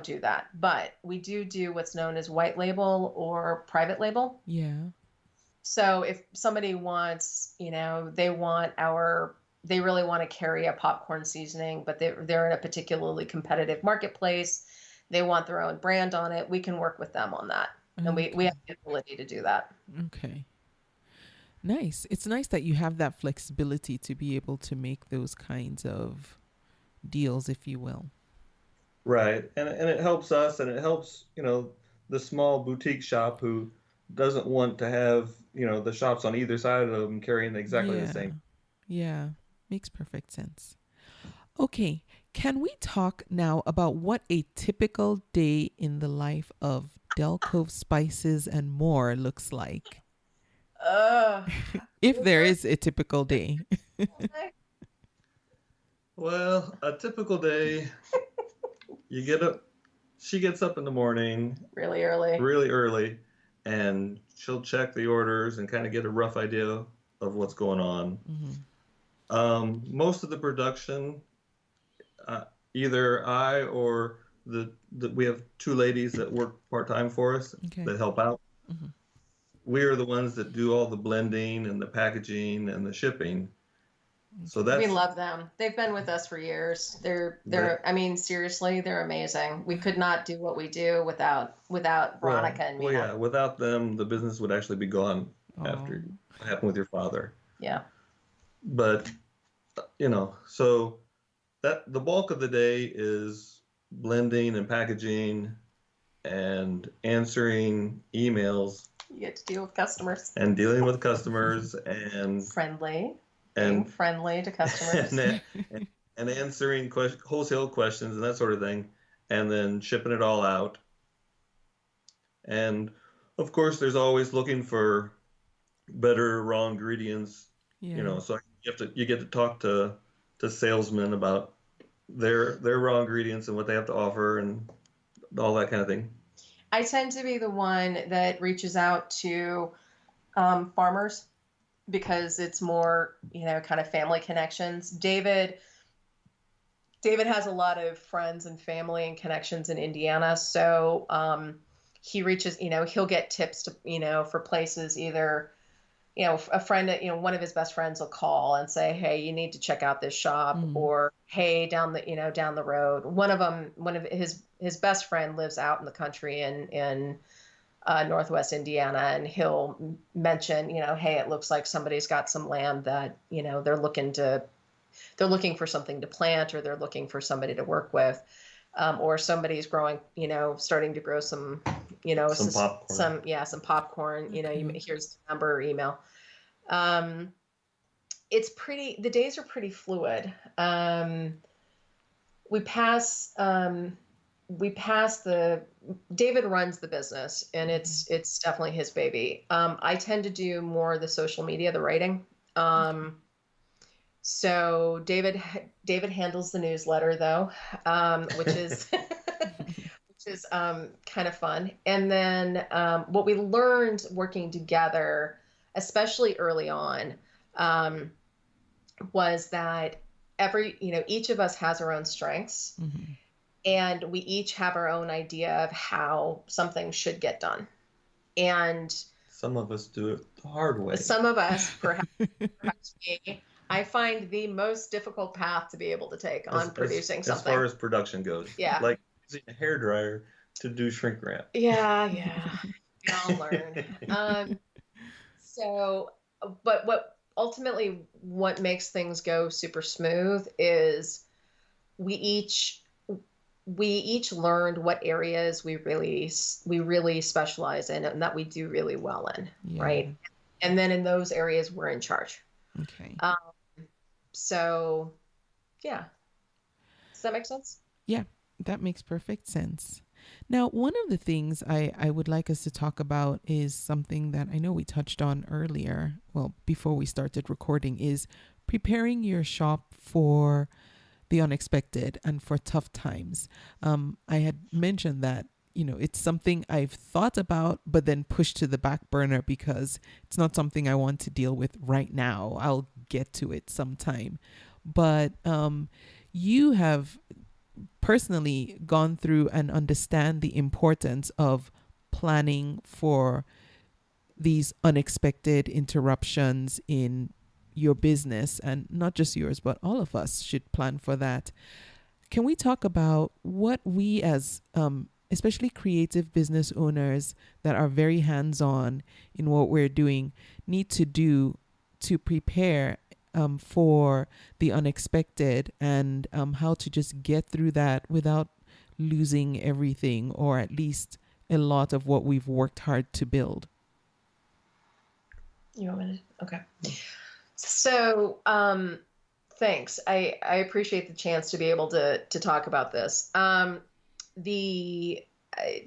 do that, but we do what's known as white label or private label. Yeah. So if somebody wants, they really want to carry a popcorn seasoning, but they're in a particularly competitive marketplace, they want their own brand on it, we can work with them on that. And we have the ability to do that. Okay. Nice. It's nice that you have that flexibility to be able to make those kinds of deals, if you will. Right. And it helps us, and it helps, the small boutique shop who doesn't want to have, the shops on either side of them carrying exactly the same. Yeah. Makes perfect sense. Okay. Can we talk now about what a typical day in the life of Dell Cove Spices and More looks like? If there is a typical day. Well, a typical day, she gets up in the morning really early, and she'll check the orders and kind of get a rough idea of what's going on. Mm-hmm. Most of the production, either I or we have two ladies that work part-time for us that help out. Mm-hmm. We are the ones that do all the blending and the packaging and the shipping. So we love them. They've been with us for years. Seriously, they're amazing. We could not do what we do without Veronica and Mina. Well, yeah, without them, the business would actually be gone after what happened with your father. Yeah. But, so that the bulk of the day is blending and packaging and answering emails. You get to deal with customers. And dealing with customers and being friendly to customers. and answering wholesale questions and that sort of thing, and then shipping it all out. And of course, there's always looking for better raw ingredients. So you get to talk to salesmen about their raw ingredients and what they have to offer and all that kind of thing. I tend to be the one that reaches out to farmers because it's more, kind of family connections. David has a lot of friends and family and connections in Indiana. So he reaches, he'll get tips to, for places either, a friend, one of his best friends will call and say, hey, you need to check out this shop, or hey, down the road. One of his best friend lives out in the country in Northwest Indiana, and he'll mention, hey, it looks like somebody's got some land that, they're looking for something to plant, or they're looking for somebody to work with, or somebody's growing, starting to grow some, some popcorn. Some popcorn. Here's the number or email. The days are pretty fluid. David runs the business, and it's definitely his baby. I tend to do more of the social media, the writing. So David handles the newsletter though, which is kind of fun. And then what we learned working together, especially early on, was that each of us has our own strengths, and we each have our own idea of how something should get done. And some of us do it the hard way. Some of us, perhaps me, I find the most difficult path to be able to take on producing something. As far as production goes. Yeah. Like using a hairdryer to do shrink wrap. Yeah. We all learn. But what makes things go super smooth is we each learned what areas we really specialize in and that we do really well in, right? And then in those areas we're in charge. Okay. So, yeah. Does that make sense? Yeah, that makes perfect sense. Now, one of the things I would like us to talk about is something that I know we touched on earlier, well, before we started recording, is preparing your shop for the unexpected and for tough times. I had mentioned that, it's something I've thought about, but then pushed to the back burner because it's not something I want to deal with right now. I'll get to it sometime. But you have personally gone through and understand the importance of planning for these unexpected interruptions in your business, and not just yours, but all of us should plan for that. Can we talk about what we as especially creative business owners that are very hands-on in what we're doing need to do to prepare for the unexpected, and how to just get through that without losing everything, or at least a lot of what we've worked hard to build? You want me to? Okay. So, thanks. I appreciate the chance to be able to talk about this.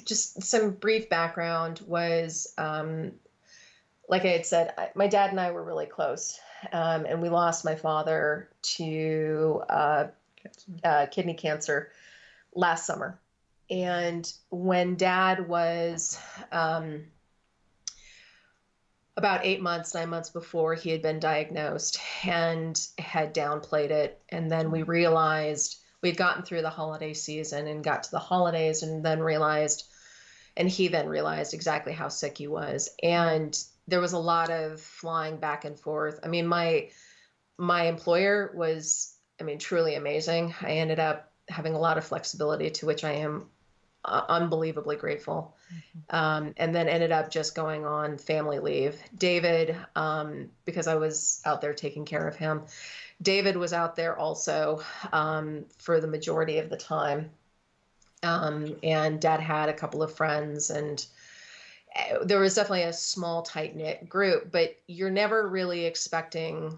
Just some brief background was, like I had said, my dad and I were really close, and we lost my father to kidney cancer last summer. And when Dad was about 9 months before, he had been diagnosed and had downplayed it. And then we realized we'd gotten through the holiday season and got to the holidays, and he then realized exactly how sick he was. And there was a lot of flying back and forth. I mean, my employer was, truly amazing. I ended up having a lot of flexibility, to which I am unbelievably grateful. And then ended up just going on family leave. David, because I was out there taking care of him, David was out there also for the majority of the time. And Dad had a couple of friends, and there was definitely a small, tight-knit group, but you're never really expecting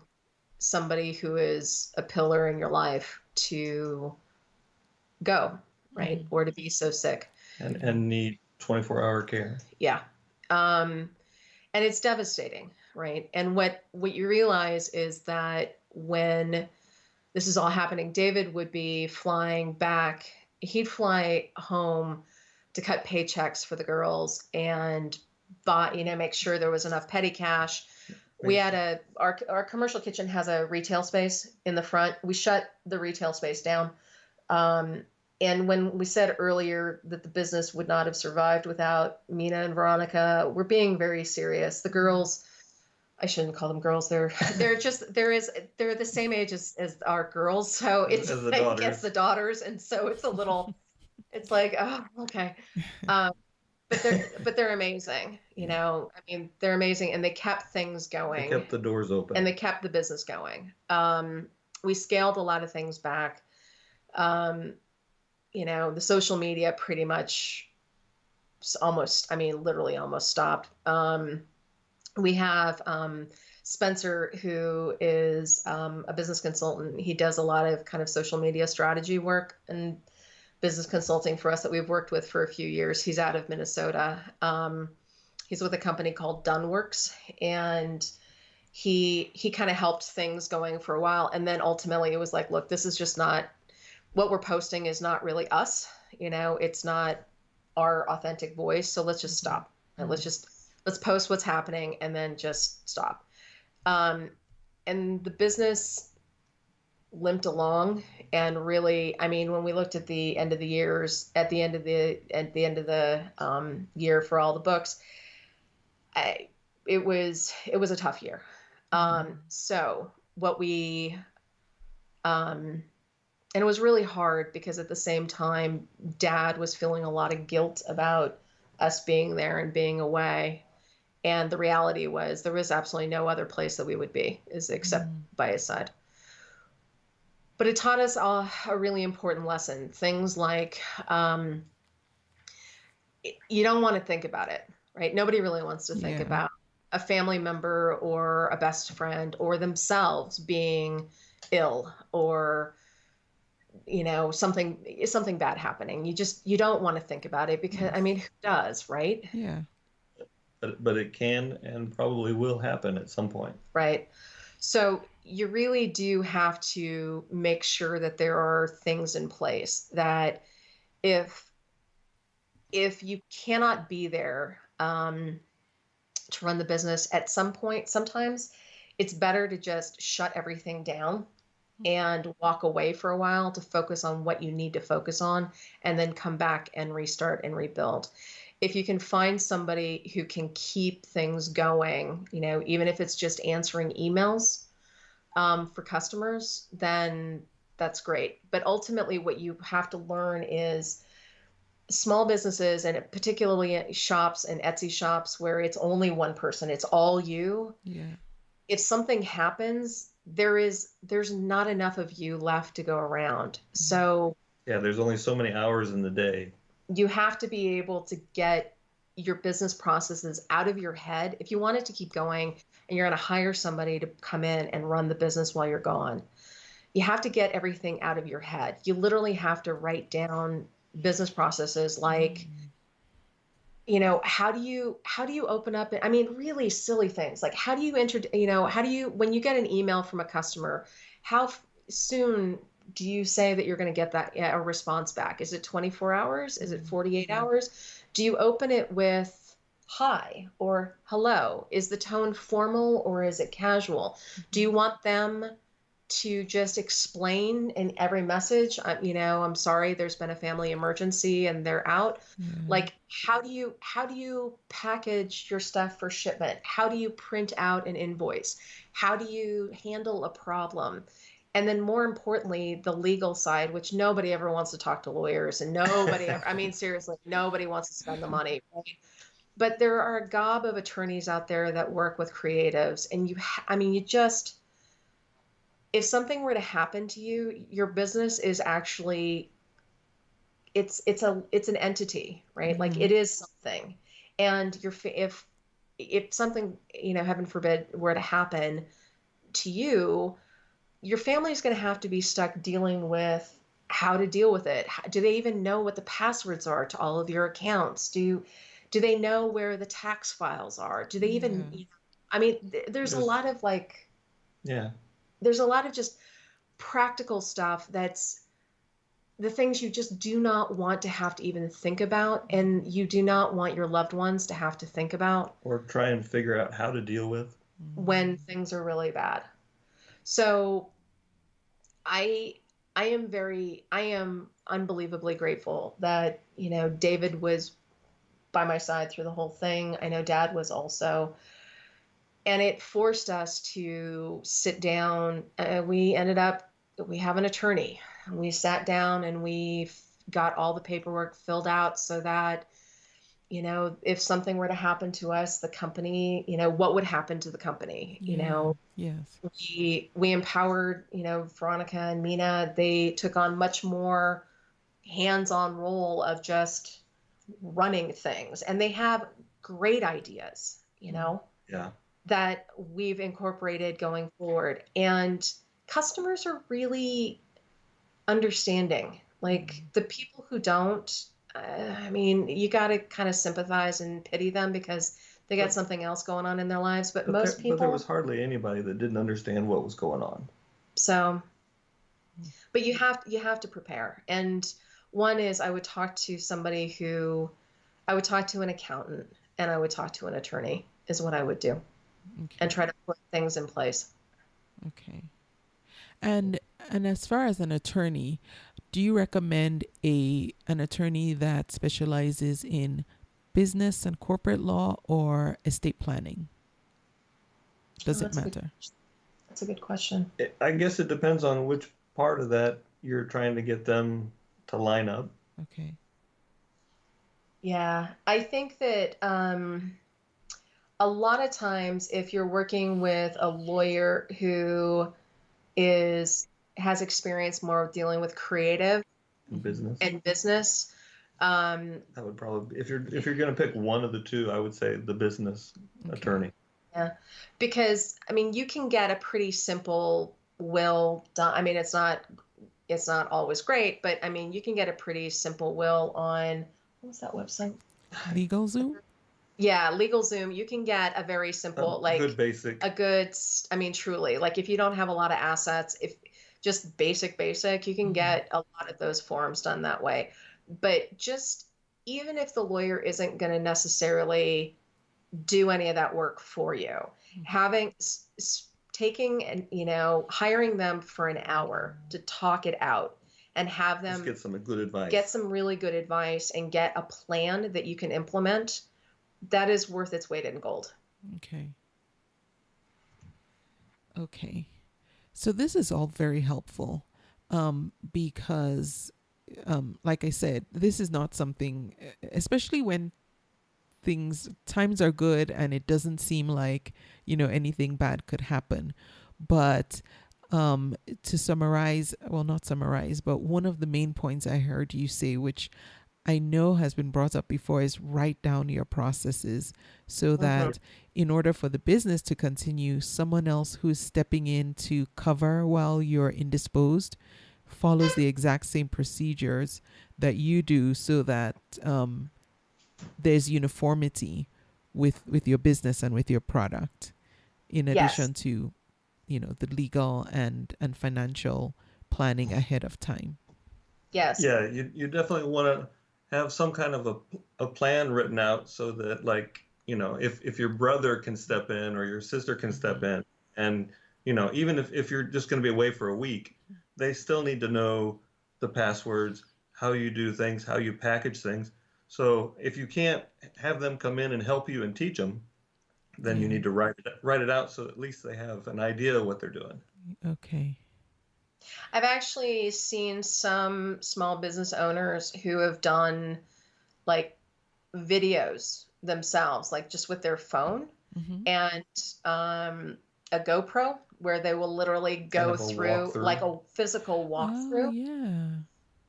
somebody who is a pillar in your life to go, right? Or to be so sick. And need 24-hour care. Yeah. And it's devastating, right? And what you realize is that when this is all happening, David would be flying back. He'd fly home to cut paychecks for the girls and make sure there was enough petty cash. We had our commercial kitchen has a retail space in the front. We shut the retail space down. And when we said earlier that the business would not have survived without Mina and Veronica, we're being very serious. The girls, I shouldn't call them girls. They're the same age as our girls. So it's the daughters. And so it's a little, it's like, oh, okay. But they're amazing. They're amazing, and they kept things going. They kept the doors open, and they kept the business going. We scaled a lot of things back. The social media pretty much literally almost stopped. We have Spencer, who is a business consultant. He does a lot of kind of social media strategy work and business consulting for us that we've worked with for a few years. He's out of Minnesota. He's with a company called Dunworks, and he kind of helped things going for a while. And then ultimately it was like, look, this is just not what we're posting, is not really us. It's not our authentic voice. So let's just stop and let's post what's happening and then just stop. And the business limped along, and really, when we looked at the end of the year for all the books, it was a tough year. So what we, and it was really hard because at the same time, Dad was feeling a lot of guilt about us being there and being away. And the reality was there was absolutely no other place that we would be except by his side. But it taught us a really important lesson. Things like you don't want to think about it, right? Nobody really wants to think about a family member or a best friend or themselves being ill or, something bad happening. You don't want to think about it because, who does, right? Yeah. But it can and probably will happen at some point. Right. So you really do have to make sure that there are things in place that if you cannot be there to run the business at some point, sometimes it's better to just shut everything down and walk away for a while to focus on what you need to focus on and then come back and restart and rebuild. If you can find somebody who can keep things going, even if it's just answering emails for customers, then that's great. But ultimately what you have to learn is small businesses, and particularly shops and Etsy shops where it's only one person, it's all you. Yeah. If something happens, there's not enough of you left to go around. So there's only so many hours in the day. You have to be able to get your business processes out of your head. If you want it to keep going and you're going to hire somebody to come in and run the business while you're gone, you have to get everything out of your head. You literally have to write down business processes like, how do you open up? Really silly things like how do you when you get an email from a customer, how soon do you say that you're going to get a response back? Is it 24 hours? Is it 48 hours? Do you open it with hi or hello? Is the tone formal or is it casual? Do you want them to just explain in every message, I'm sorry, there's been a family emergency and they're out? Like, how do you package your stuff for shipment? How do you print out an invoice? How do you handle a problem? And then more importantly, the legal side, which nobody ever wants to talk to lawyers, and nobody ever, seriously, nobody wants to spend the money, right? But there are a gob of attorneys out there that work with creatives, and if something were to happen to you, your business is actually, it's an entity, right? Mm-hmm. Like it is something. And if something, heaven forbid, were to happen to you, your family is going to have to be stuck dealing with how to deal with it. Do they even know what the passwords are to all of your accounts? Do they know where the tax files are? Do they even, there's a lot of there's a lot of just practical stuff that's the things you just do not want to have to even think about, and you do not want your loved ones to have to think about or try and figure out how to deal with when things are really bad. So I I am unbelievably grateful that, David was by my side through the whole thing. I know Dad was also. And it forced us to sit down. We have an attorney. We sat down and we got all the paperwork filled out so that, if something were to happen to us, the company, what would happen to the company, Yes. We empowered, Veronica and Mina. They took on much more hands-on role of just running things. And they have great ideas, Yeah. that we've incorporated going forward. And customers are really understanding. Like the people who don't, you got to kind of sympathize and pity them because they got something else going on in their lives. But most people. But there was hardly anybody that didn't understand what was going on. So, but you have to prepare. And one is I would talk to an accountant and I would talk to an attorney is what I would do. Okay. And try to put things in place. Okay. And as far as an attorney, do you recommend an attorney that specializes in business and corporate law or estate planning? Does it matter? That's a good question. I guess it depends on which part of that you're trying to get them to line up. Okay. Yeah, I think that a lot of times if you're working with a lawyer who has experience more of dealing with creative business, that would probably, if you're going to pick one of the two, I would say the business attorney. Yeah, because you can get a pretty simple will done. It's not always great, but you can get a pretty simple will on, what was that website? LegalZoom? Yeah, LegalZoom. You can get a very simple, good basic. Truly, like if you don't have a lot of assets, if just basic, you can get a lot of those forms done that way. But just even if the lawyer isn't going to necessarily do any of that work for you, taking and hiring them for an hour to talk it out and have them just get some good advice, get some really good advice, and get a plan that you can implement. That is worth its weight in gold. Okay. So this is all very helpful because, like I said, this is not something, especially when times are good and it doesn't seem like, anything bad could happen. But to summarize, well, not summarize, but one of the main points I heard you say, which I know has been brought up before, is write down your processes so that in order for the business to continue, someone else who's stepping in to cover while you're indisposed follows the exact same procedures that you do so that there's uniformity with your business and with your product, in addition to, the legal and financial planning ahead of time. Yes. Yeah, you definitely want to have some kind of a plan written out so that, like, if your brother can step in or your sister can step in, and even if you're just going to be away for a week, they still need to know the passwords, how you do things, how you package things. So if you can't have them come in and help you and teach them, then you need to write it out so at least they have an idea of what they're doing. Okay. I've actually seen some small business owners who have done like videos themselves, like just with their phone and a GoPro, where they will literally go through like a physical walkthrough. Oh,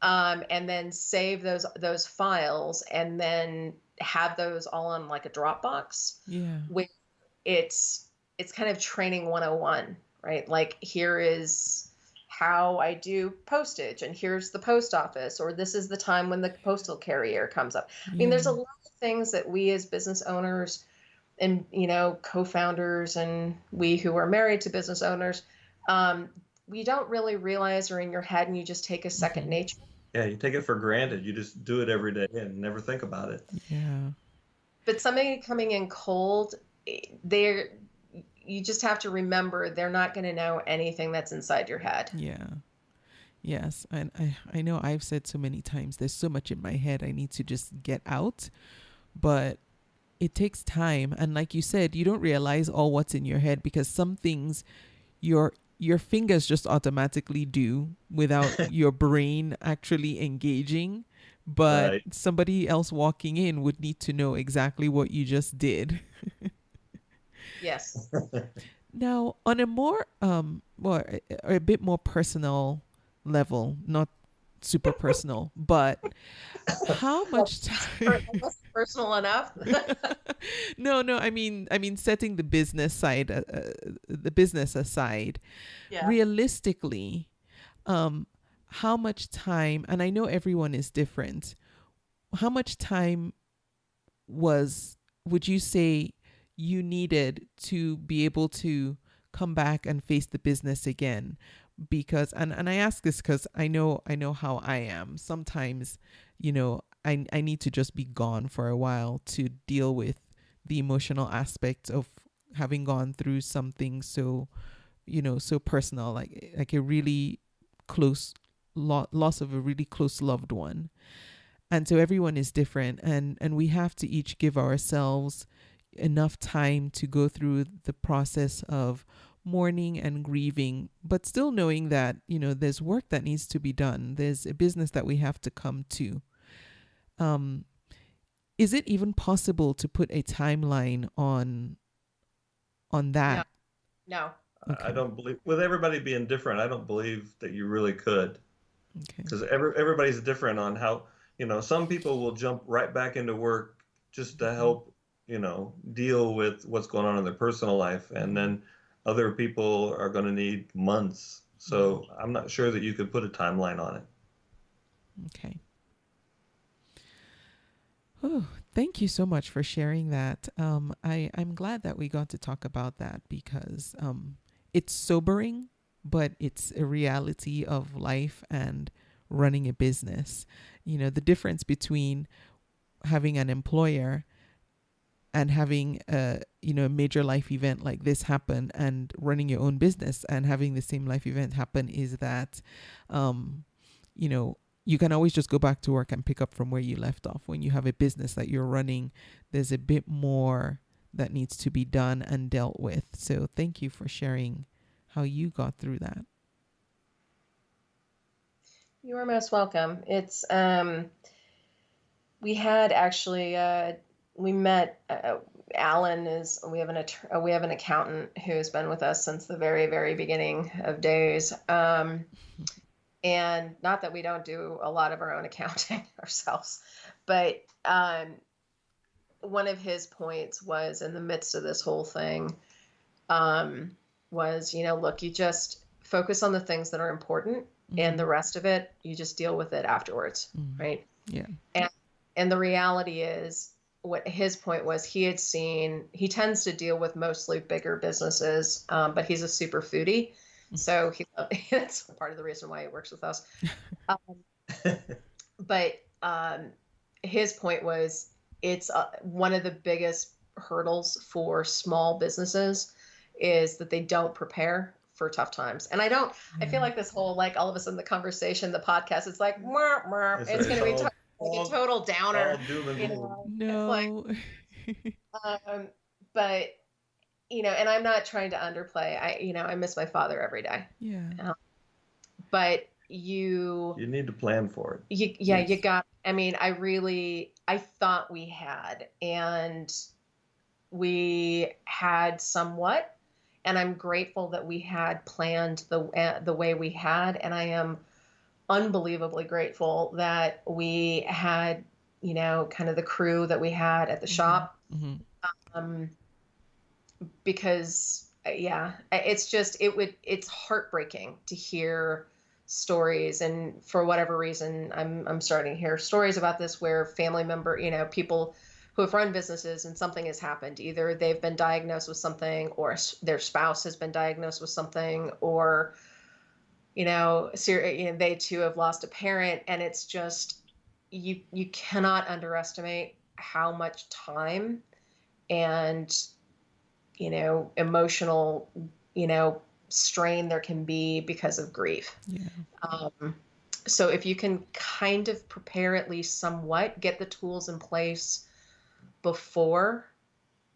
yeah. And then save those files and then have those all on like a Dropbox. Yeah. Where it's kind of training 101, right? Like, here is how I do postage, and here's the post office, or this is the time when the postal carrier comes up. I mean, there's a lot of things that we as business owners and, co-founders, and we who are married to business owners, we don't really realize are in your head, and you just take a second nature. Yeah, you take it for granted. You just do it every day and never think about it. Yeah. But somebody coming in cold, they're you just have to remember they're not going to know anything that's inside your head. Yeah. Yes. And I know I've said so many times, there's so much in my head I need to just get out. But it takes time. And like you said, you don't realize all what's in your head because some things your fingers just automatically do without your brain actually engaging. But Right. somebody else walking in would need to know exactly what you just did. Yes. Now, on a more well, a bit more personal level, not super personal, but how much time? Personal enough. No, I mean, setting the business side, the business aside, Yeah. realistically, how much time? And I know everyone is different. How much time would you say you needed to be able to come back and face the business again? Because and I ask this because I know how I am. Sometimes, I need to just be gone for a while to deal with the emotional aspect of having gone through something so, so personal, like a really close loss of a really close loved one. And so everyone is different, and we have to each give ourselves enough time to go through the process of mourning and grieving, but still knowing that, there's work that needs to be done. There's a business that we have to come to. Is it even possible to put a timeline on that? No. Okay. I don't believe, with everybody being different, I don't believe that you really could. Okay. Because everybody's different on how, some people will jump right back into work just to help, deal with what's going on in their personal life. And then other people are going to need months. So I'm not sure that you could put a timeline on it. Okay. Oh, thank you so much for sharing that. I'm glad that we got to talk about that because it's sobering, but it's a reality of life and running a business. The difference between having an employer and having a major life event like this happen and running your own business and having the same life event happen is that you can always just go back to work and pick up from where you left off. When you have a business that you're running, there's a bit more that needs to be done and dealt with. So thank you for sharing how you got through that. You are most welcome. It's we had actually we met Alan is we have an accountant who's been with us since the very, very beginning of days. And not that we don't do a lot of our own accounting ourselves, but one of his points was in the midst of this whole thing was, look, you just focus on the things that are important and the rest of it, you just deal with it afterwards. Right. Yeah. And the reality is what his point was, he tends to deal with mostly bigger businesses, but he's a super foodie. So that's part of the reason why he works with us. But his point was it's one of the biggest hurdles for small businesses is that they don't prepare for tough times. And I feel like this whole, like all of a sudden the conversation, the podcast, it's like, it's going to be like a total downer. No. But and I'm not trying to underplay. I miss my father every day. Yeah. But you need to plan for it. You got. I mean, I thought we had, and we had somewhat, and I'm grateful that we had planned the way we had, and I am unbelievably grateful that we had, kind of the crew that we had at the shop. Because it's heartbreaking to hear stories, and for whatever reason I'm starting to hear stories about this where family member, people who have run businesses and something has happened. Either they've been diagnosed with something or their spouse has been diagnosed with something, or they too have lost a parent, and it's just, you cannot underestimate how much time and, emotional, strain there can be because of grief. Yeah. So if you can kind of prepare at least somewhat, get the tools in place before,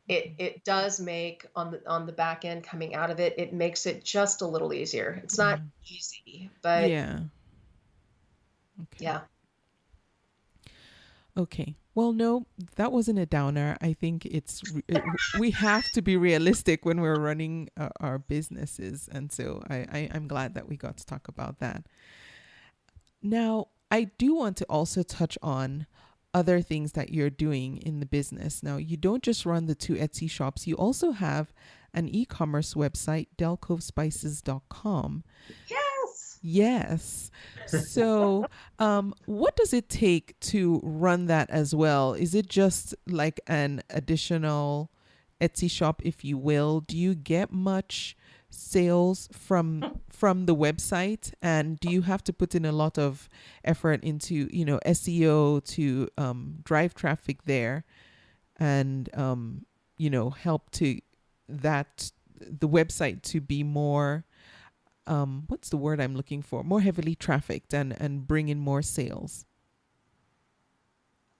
it does make on the back end coming out of it, it makes it just a little easier. It's not easy, but Yeah. Okay. yeah. Okay. Well, no, that wasn't a downer. I think we have to be realistic when we're running our businesses. And so I'm glad that we got to talk about that. Now, I do want to also touch on other things that you're doing in the business. Now, you don't just run the 2 Etsy shops, you also have an e-commerce website, dellcovespices.com. Yes. Yes. So, what does it take to run that as well? Is it just like an additional Etsy shop, if you will? Do you get much sales from the website, and do you have to put in a lot of effort into SEO to drive traffic there and help to the website to be more what's the word I'm looking for? More heavily trafficked and bring in more sales.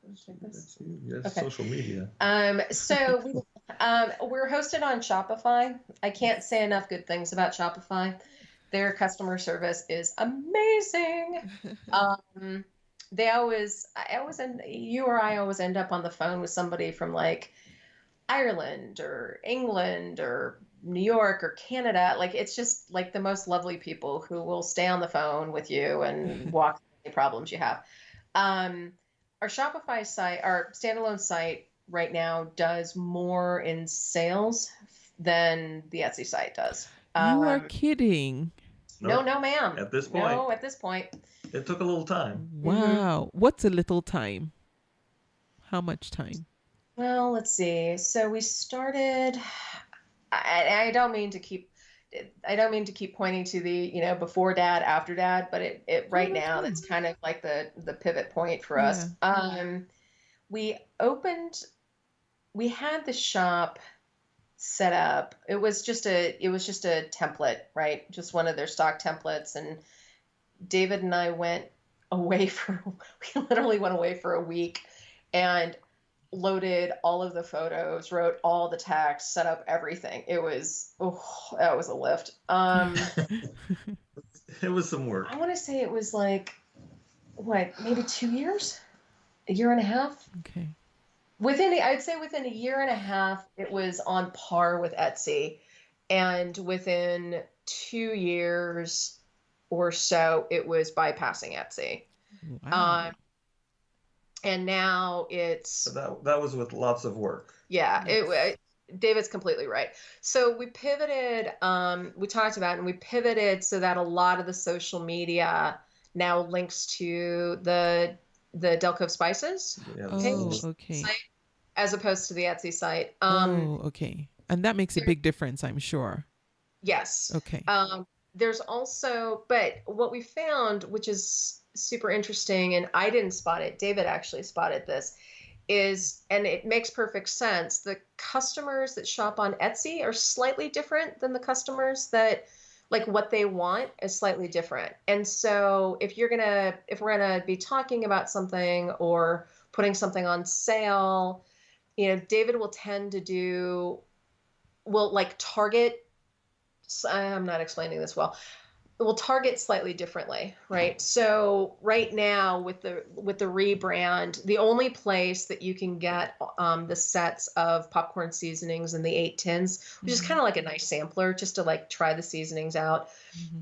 Yes, okay. Social media. So we're hosted on Shopify. I can't say enough good things about Shopify. Their customer service is amazing. I always end up on the phone with somebody from like Ireland or England or New York or Canada. Like, it's just like the most lovely people who will stay on the phone with you and walk through any problems you have. Our Shopify site, our standalone site right now, does more in sales than the Etsy site does. You are kidding. No, ma'am. At this point. No, at this point. It took a little time. Wow. Mm-hmm. What's a little time? How much time? Well, let's see. So we started, I don't mean to keep pointing to the, before dad, after dad, but it right now, that's kind of like the pivot point for us. We had the shop set up. It was just a template, right? Just one of their stock templates. And David and I we literally went away for a week and loaded all of the photos, wrote all the text, set up everything. That was a lift. It was some work. I want to say it was like, maybe 2 years, a year and a half. Okay. I'd say within a year and a half, it was on par with Etsy. And within 2 years or so, it was bypassing Etsy. Wow. And now it's... That was with lots of work. Yeah, David's completely right. So we pivoted, we talked about it, and we pivoted so that a lot of the social media now links to the Dell Cove Spices page, okay. site, as opposed to the Etsy site. Okay. And that makes a big difference, I'm sure. Yes. Okay. There's also, but what we found, which is super interesting, and I didn't spot it, David actually spotted this, and it makes perfect sense, the customers that shop on Etsy are slightly different than the customers that, like, what they want is slightly different. And so if we're gonna be talking about something or putting something on sale, David will tend to target, I'm not explaining this well, we'll target slightly differently, right? So right now with the rebrand, the only place that you can get the sets of popcorn seasonings in the 8 tins, which is kind of like a nice sampler just to like try the seasonings out.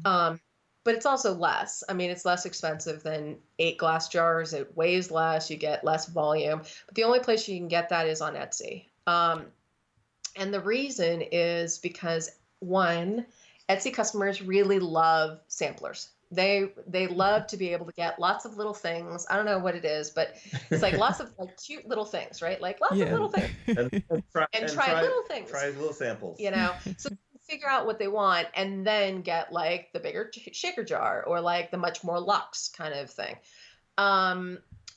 But it's also less. I mean, it's less expensive than 8 glass jars. It weighs less. You get less volume. But the only place you can get that is on Etsy. And the reason is because, one, Etsy customers really love samplers. They love to be able to get lots of little things. I don't know what it is, but it's like lots of like cute little things, right? Like lots of little things. And try little things. Try little samples. So figure out what they want and then get like the bigger shaker jar or like the much more luxe kind of thing.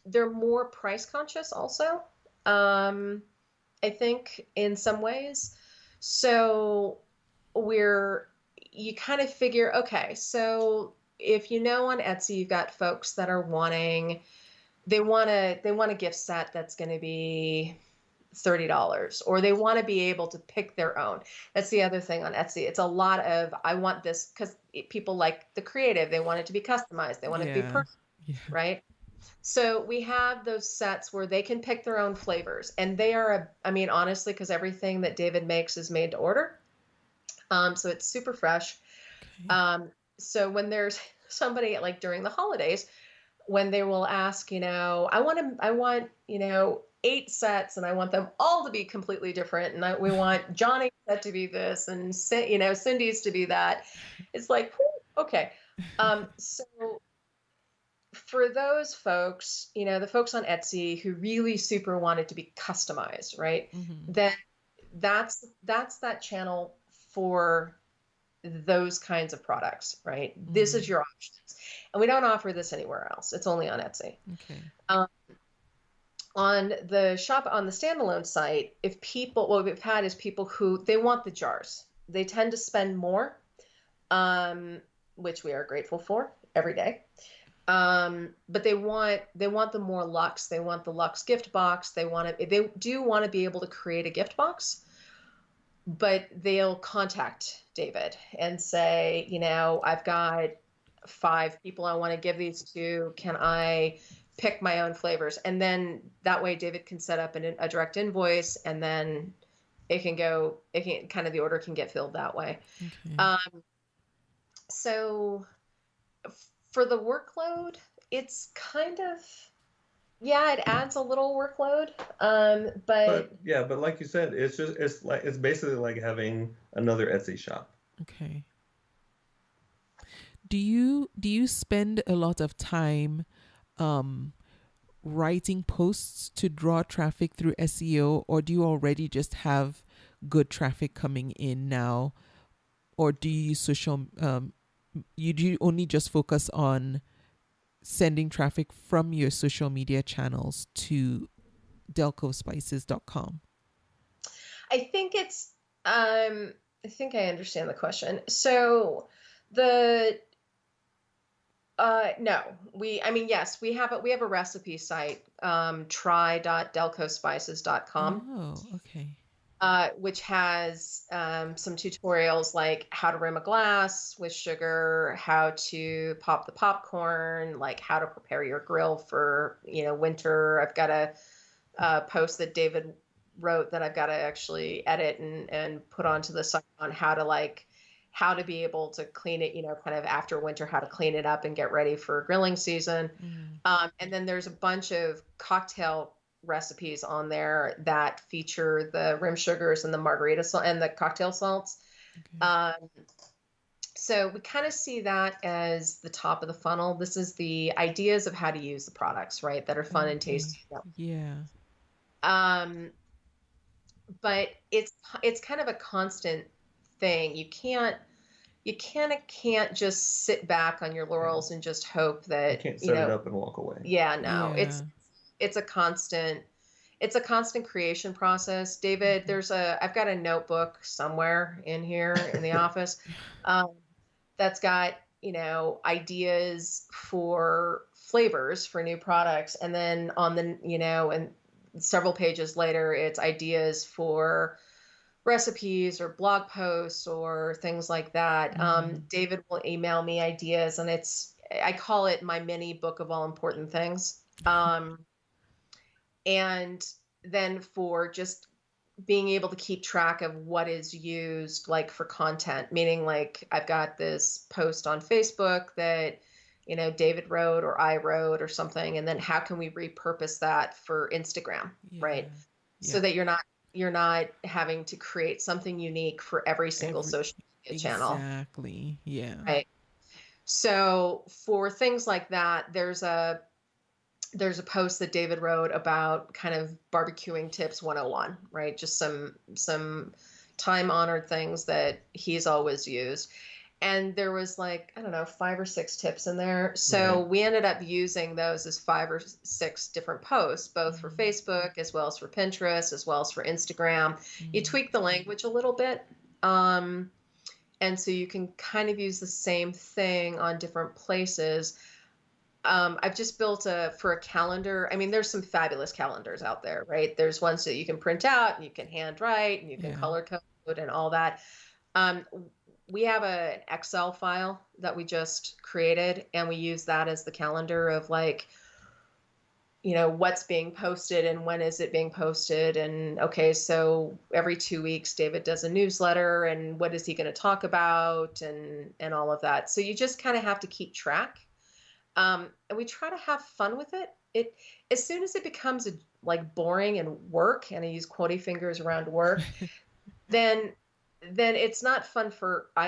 They're more price conscious also, I think, in some ways. So you kind of figure, okay, so if on Etsy, you've got folks that are they want a gift set that's going to be $30, or they want to be able to pick their own. That's the other thing on Etsy. It's a lot of, I want this, because people like the creative. They want it to be customized. They want it to be personal, right? So we have those sets where they can pick their own flavors, and they are, honestly, because everything that David makes is made to order. So it's super fresh. Okay. So when there's somebody like during the holidays, when they will ask, I want 8 sets, and I want them all to be completely different, and we want Johnny's set to be this, and Cindy's to be that. It's like, okay. So for those folks, the folks on Etsy who really super want it to be customized, right? Mm-hmm. Then that's that channel for those kinds of products, right? Mm-hmm. This is your options. And we don't offer this anywhere else. It's only on Etsy. Okay. On the standalone site, what we've had is people who, they want the jars. They tend to spend more, which we are grateful for every day. But they want the more luxe. They want the luxe gift box. They do want to be able to create a gift box, but they'll contact David and say, I've got 5 people I want to give these to. Can I pick my own flavors? And then that way David can set up a direct invoice, and then the order can get filled that way. Okay. So for the workload, it's kind of, it adds a little workload. But like you said, it's basically like having another Etsy shop. Okay. Do you spend a lot of time writing posts to draw traffic through SEO, or do you already just have good traffic coming in now? Or do you do you only just focus on sending traffic from your social media channels to DellCoveSpices.com? I think I think I understand the question. So yes, we have a recipe site, try.dellcovespices.com. Oh, okay. Which has some tutorials like how to rim a glass with sugar, how to pop the popcorn, like how to prepare your grill for winter. I've got a post that David wrote that I've got to actually edit and put onto the site on how to be able to clean it, kind of after winter, how to clean it up and get ready for grilling season. Mm. And then there's a bunch of cocktail recipes on there that feature the rim sugars and the margarita salt and the cocktail salts. Okay. So we kind of see that as the top of the funnel. This is the ideas of how to use the products, right? That are fun and tasty. Yeah. But it's kind of a constant thing. You kind of can't just sit back on your laurels and just hope that you can't set it up and walk away. Yeah, no. Yeah. It's a constant creation process. David, I've got a notebook somewhere in here in the office that's got, ideas for flavors for new products. And then on the, and several pages later, it's ideas for recipes or blog posts or things like that. Mm-hmm. David will email me ideas, and I call it my mini book of all important things. And then for just being able to keep track of what is used, like for content, meaning like I've got this post on Facebook that, David wrote or I wrote or something. And then how can we repurpose that for Instagram, right? Yeah. So that you're not having to create something unique for every single social media channel. Exactly. Yeah. Right. So for things like that, there's a post that David wrote about kind of barbecuing tips 101, right? Just some time honored things that he's always used. And there was like, I don't know, 5 or 6 tips in there. So we ended up using those as 5 or 6 different posts, both for Facebook as well as for Pinterest, as well as for Instagram. You tweak the language a little bit. And so you can kind of use the same thing on different places. I've just built for a calendar. I mean, there's some fabulous calendars out there, right? There's ones that you can print out and you can handwrite and you can color code and all that. We have an Excel file that we just created, and we use that as the calendar of like, what's being posted and when is it being posted. And okay, so every 2 weeks, David does a newsletter, and what is he going to talk about and all of that. So you just kind of have to keep track. And we try to have fun with it. As soon as it becomes like boring and work, and I use quotey fingers around work, then it's not fun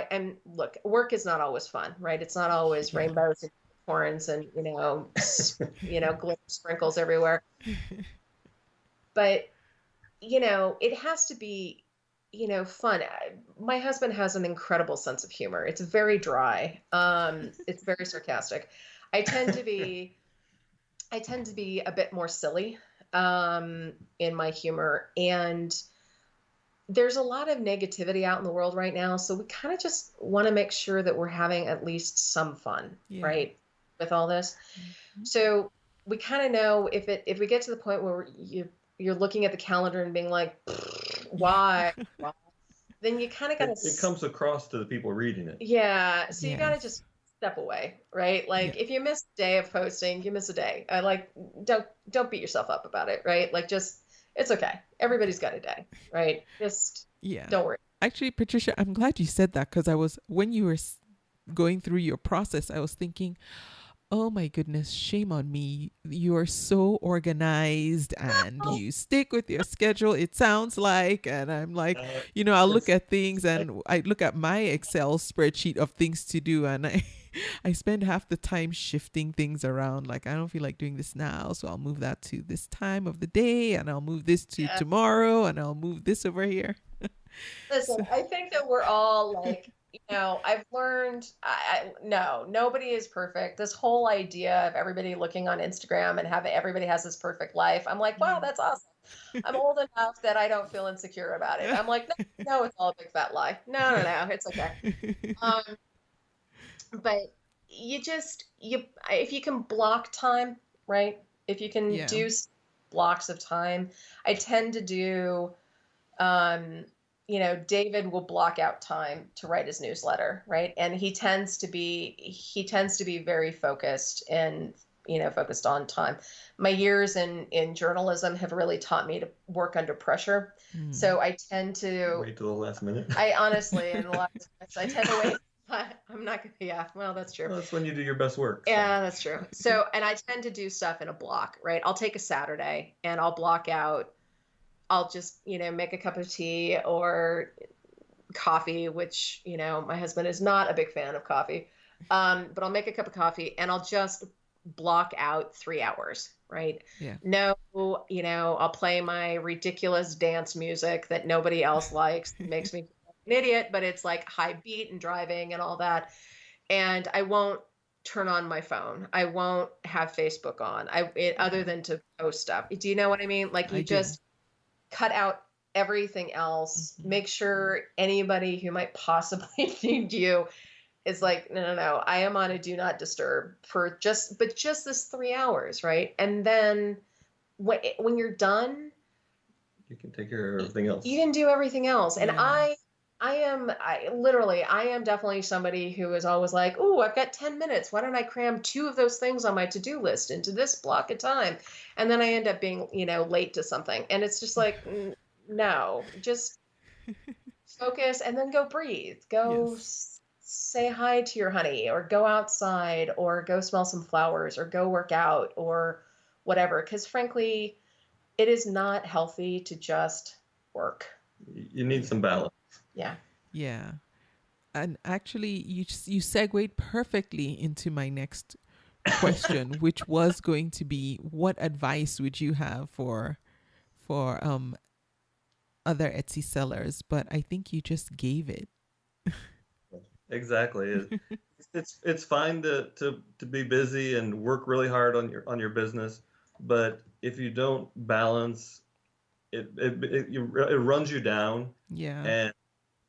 and look, work is not always fun, right? It's not always rainbows and unicorns and, glitter sprinkles everywhere. But, it has to be, fun. My husband has an incredible sense of humor. It's very dry. It's very sarcastic. I tend to be a bit more silly, in my humor, and there's a lot of negativity out in the world right now. So we kind of just want to make sure that we're having at least some fun, right, with all this. So we kind of know if we get to the point where you're looking at the calendar and being like, why? Then you kind of got to. It comes across to the people reading it. Yeah. So you got to just step away, right? Like if you miss a day of posting, you miss a day. Don't beat yourself up about it, right? Like it's okay. Everybody's got a day, right? Just don't worry. Actually, Patricia, I'm glad you said that, because when you were going through your process, I was thinking, oh my goodness, shame on me. You are so organized and you stick with your schedule, it sounds like. And I'm like, I'll look at things, and I look at my Excel spreadsheet of things to do, and I spend half the time shifting things around. Like, I don't feel like doing this now, so I'll move that to this time of the day, and I'll move this to tomorrow, and I'll move this over here. Listen, I think that we're all like, I've learned, no, nobody is perfect. This whole idea of everybody looking on Instagram and having everybody has this perfect life, I'm like, wow, that's awesome. I'm old enough that I don't feel insecure about it. I'm like, no, it's all a big fat lie. No, it's okay. But if you can block time, right? If you can do blocks of time, I tend to do, David will block out time to write his newsletter, right? And he tends to be very focused and, focused on time. My years in journalism have really taught me to work under pressure. So I tend to wait till the last minute. I honestly, in the last minutes, I tend to wait. I'm not going to, well, that's true. Well, that's when you do your best work. So. Yeah, that's true. So, and I tend to do stuff in a block, right? I'll take a Saturday and I'll block out, I'll just, make a cup of tea or coffee, which, my husband is not a big fan of coffee. But I'll make a cup of coffee and I'll just block out 3 hours, right? Yeah. No, I'll play my ridiculous dance music that nobody else likes. It makes me an idiot, but it's like high beat and driving and all that. And I won't turn on my phone. I won't have Facebook on. Other than to post stuff. Do you know what I mean? Like you just cut out everything else. Make sure anybody who might possibly need you is like, no. I am on a do not disturb for just this 3 hours, right? And then when you're done, you can take care of everything else. You can do everything else. And I am definitely somebody who is always like, oh, I've got 10 minutes. Why don't I cram 2 of those things on my to-do list into this block of time? And then I end up being, late to something. And it's just like, no, just focus and then go breathe. Go say hi to your honey, or go outside, or go smell some flowers, or go work out, or whatever. Because frankly, it is not healthy to just work. You need some balance. Yeah. Yeah. And actually, you segued perfectly into my next question, which was going to be, what advice would you have for other Etsy sellers, but I think you just gave it. Exactly. It's fine to be busy and work really hard on your business, but if you don't balance it runs you down, Yeah. and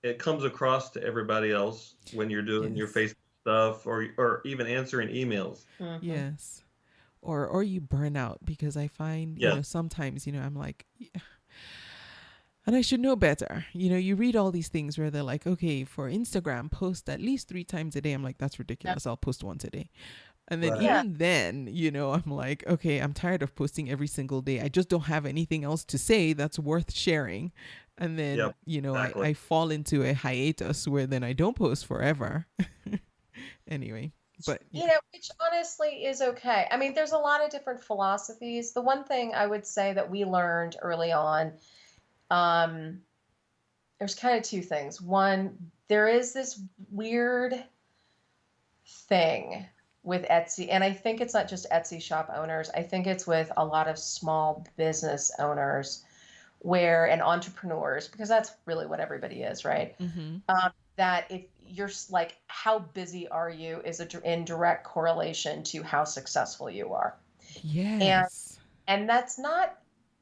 it comes across to everybody else when you're doing your Yes. Facebook stuff or even answering emails. Hmm. Yes. Or you burn out, because I find, Yes. sometimes, I'm like, "Yeah, and I should know better." You read all these things where they're like, okay, for Instagram, post at least 3 times a day. I'm like, that's ridiculous. I'll post once a day. And then Right. Yeah. even then, I'm like, okay, I'm tired of posting every single day. I just don't have anything else to say that's worth sharing. And then, Yep. Exactly. I fall into a hiatus where then I don't post forever. Anyway, but You yeah. know, which honestly is okay. I mean, there's a lot of different philosophies. The one thing I would say that we learned early on, um, there's kind of two things. One, there is this weird thing with Etsy, and I think it's not just Etsy shop owners. I think it's with a lot of small business owners and entrepreneurs, because that's really what everybody is, right? Mm-hmm. That if you're like, how busy are you is in direct correlation to how successful you are. And Yes. and that's not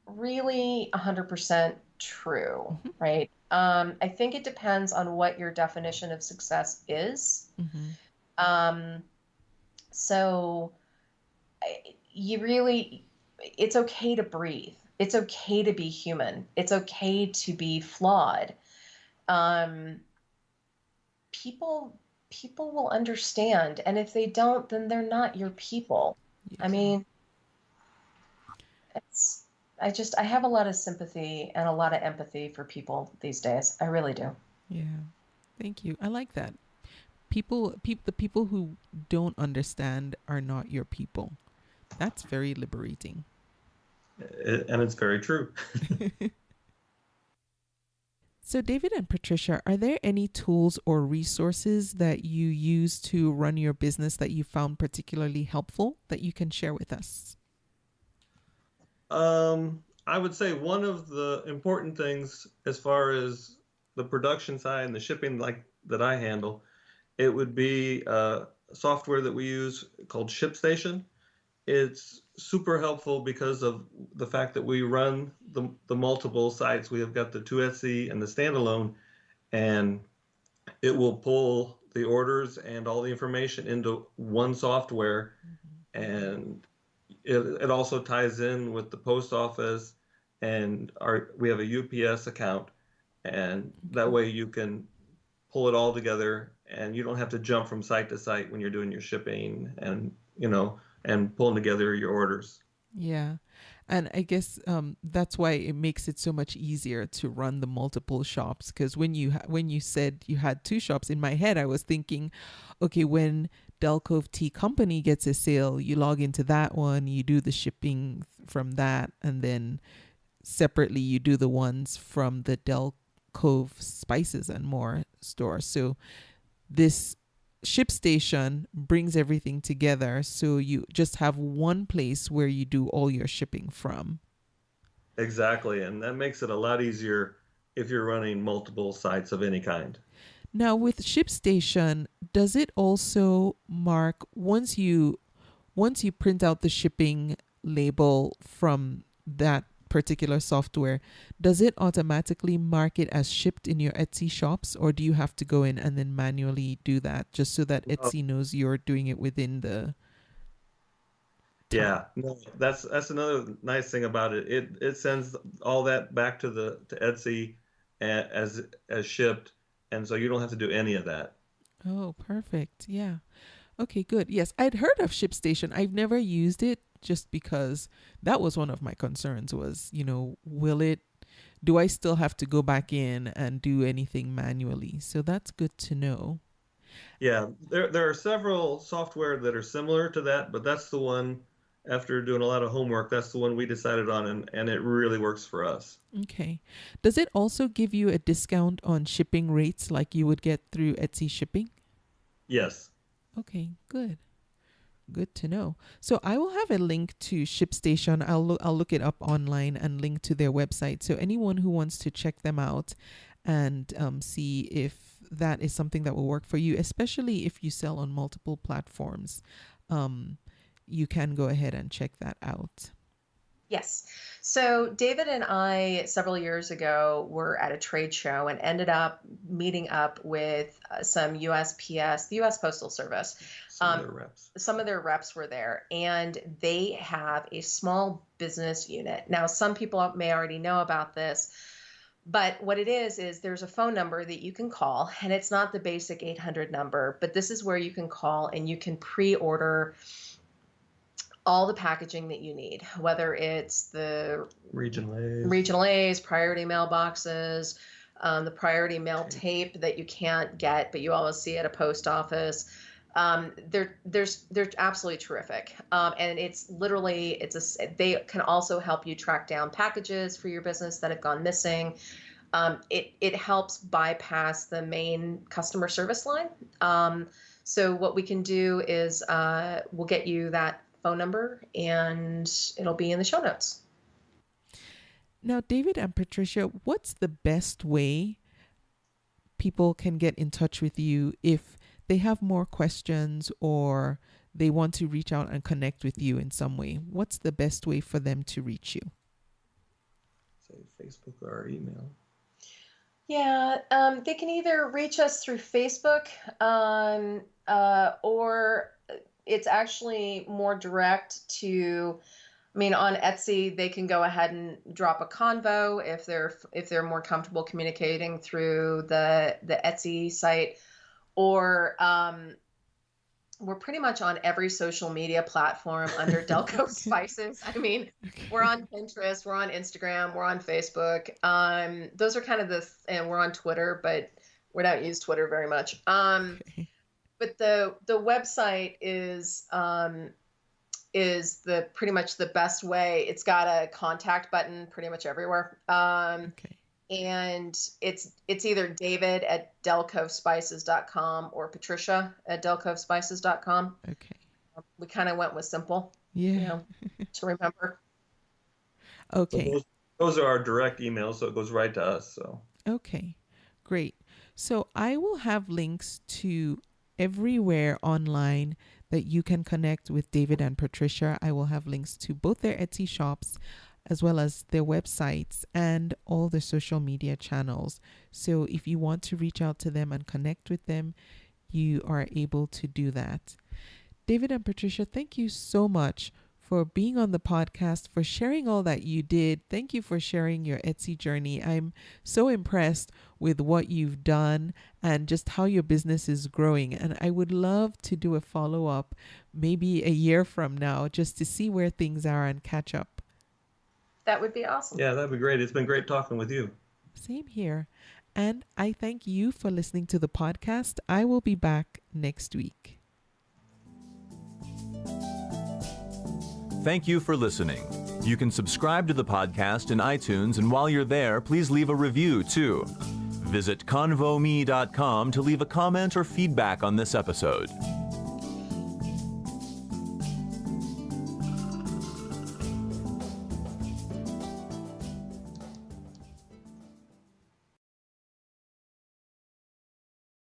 really 100% true, Mm-hmm. right? I think it depends on what your definition of success is. Mm-hmm. Um, so you really, it's okay to breathe. It's okay to be human. It's okay to be flawed. Um, people people will understand, and if they don't, then they're not your people. I Yeah. mean, it's I have a lot of sympathy and a lot of empathy for people these days. I really do. Yeah. Thank you. I like that. The people who don't understand are not your people. That's very liberating. And it's very true. So, David and Patricia, are there any tools or resources that you use to run your business that you found particularly helpful that you can share with us? I would say one of the important things as far as the production side and the shipping like that I handle, it would be software that we use called ShipStation. It's super helpful because of the fact that we run the multiple sites. We have got the 2Etsy and the standalone, and it will pull the orders and all the information into one software. And it also ties in with the post office, and we have a UPS account, and that way you can pull it all together, and you don't have to jump from site to site when you're doing your shipping and pulling together your orders. Yeah. And I guess that's why it makes it so much easier to run the multiple shops. Because when you said you had 2 shops, in my head I was thinking, okay, when Dell Cove Tea Company gets a sale, you log into that one, you do the shipping from that, and then separately you do the ones from the Dell Cove Spices and More store. So this ShipStation brings everything together, so you just have one place where you do all your shipping from. Exactly, and that makes it a lot easier if you're running multiple sites of any kind. Now with ShipStation, does it also mark once you print out the shipping label from that particular software, does it automatically mark it as shipped in your Etsy shops, or do you have to go in and then manually do that just so that Oh, Etsy knows you're doing it within the time? yeah, no, that's another nice thing about it. It sends all that back to Etsy as shipped, and so you don't have to do any of that. Oh, perfect. Yeah. Okay, good. Yes, I'd heard of ShipStation. I've never used it just because that was one of my concerns was, do I still have to go back in and do anything manually? So that's good to know. Yeah, there are several software that are similar to that, but that's the one, after doing a lot of homework, that's the one we decided on, and it really works for us. Okay. Does it also give you a discount on shipping rates like you would get through Etsy shipping? Yes. Okay, good. Good to know. So I will have a link to ShipStation. I'll look it up online and link to their website. So anyone who wants to check them out and see if that is something that will work for you, especially if you sell on multiple platforms, you can go ahead and check that out. Yes. So David and I, several years ago, were at a trade show and ended up meeting up with some USPS, the U.S. Postal Service. Some of their reps. Some of their reps were there, and they have a small business unit. Now, some people may already know about this, but what it is there's a phone number that you can call, and it's not the basic 800 number, but this is where you can call and you can pre-order all the packaging that you need, whether it's the regional A's, priority mailboxes, the priority mail tape that you can't get, but you always see at a post office. They're absolutely terrific. And it's literally, they can also help you track down packages for your business that have gone missing. It helps bypass the main customer service line. So what we can do is we'll get you that phone number and it'll be in the show notes. Now, David and Patricia, what's the best way people can get in touch with you if they have more questions or they want to reach out and connect with you in some way? What's the best way for them to reach you? Say Facebook or email. Yeah, they can either reach us through Facebook or it's actually more direct to, on Etsy, they can go ahead and drop a convo if they're more comfortable communicating through the Etsy site, or we're pretty much on every social media platform under Dell Cove Spices. We're on Pinterest, we're on Instagram, we're on Facebook. Those are kind of and we're on Twitter, but we don't use Twitter very much. Okay. But the website is the pretty much the best way. It's got a contact button pretty much everywhere. Okay. And it's either David at dellcovespices.com or Patricia at dellcovespices.com. Okay. We kind of went with simple, Yeah. to remember. Okay. So those are our direct emails, so it goes right to us. So. Okay. Great. So I will have links to everywhere online that you can connect with David and Patricia. I will have links to both their Etsy shops as well as their websites and all the social media channels. So if you want to reach out to them and connect with them, you are able to do that. David and Patricia, thank you so much for being on the podcast, for sharing all that you did. Thank you for sharing your Etsy journey. I'm so impressed with what you've done and just how your business is growing. And I would love to do a follow-up maybe a year from now just to see where things are and catch up. That would be awesome. Yeah, that'd be great. It's been great talking with you. Same here. And I thank you for listening to the podcast. I will be back next week. Thank you for listening. You can subscribe to the podcast in iTunes, and while you're there, please leave a review too. Visit convome.com to leave a comment or feedback on this episode.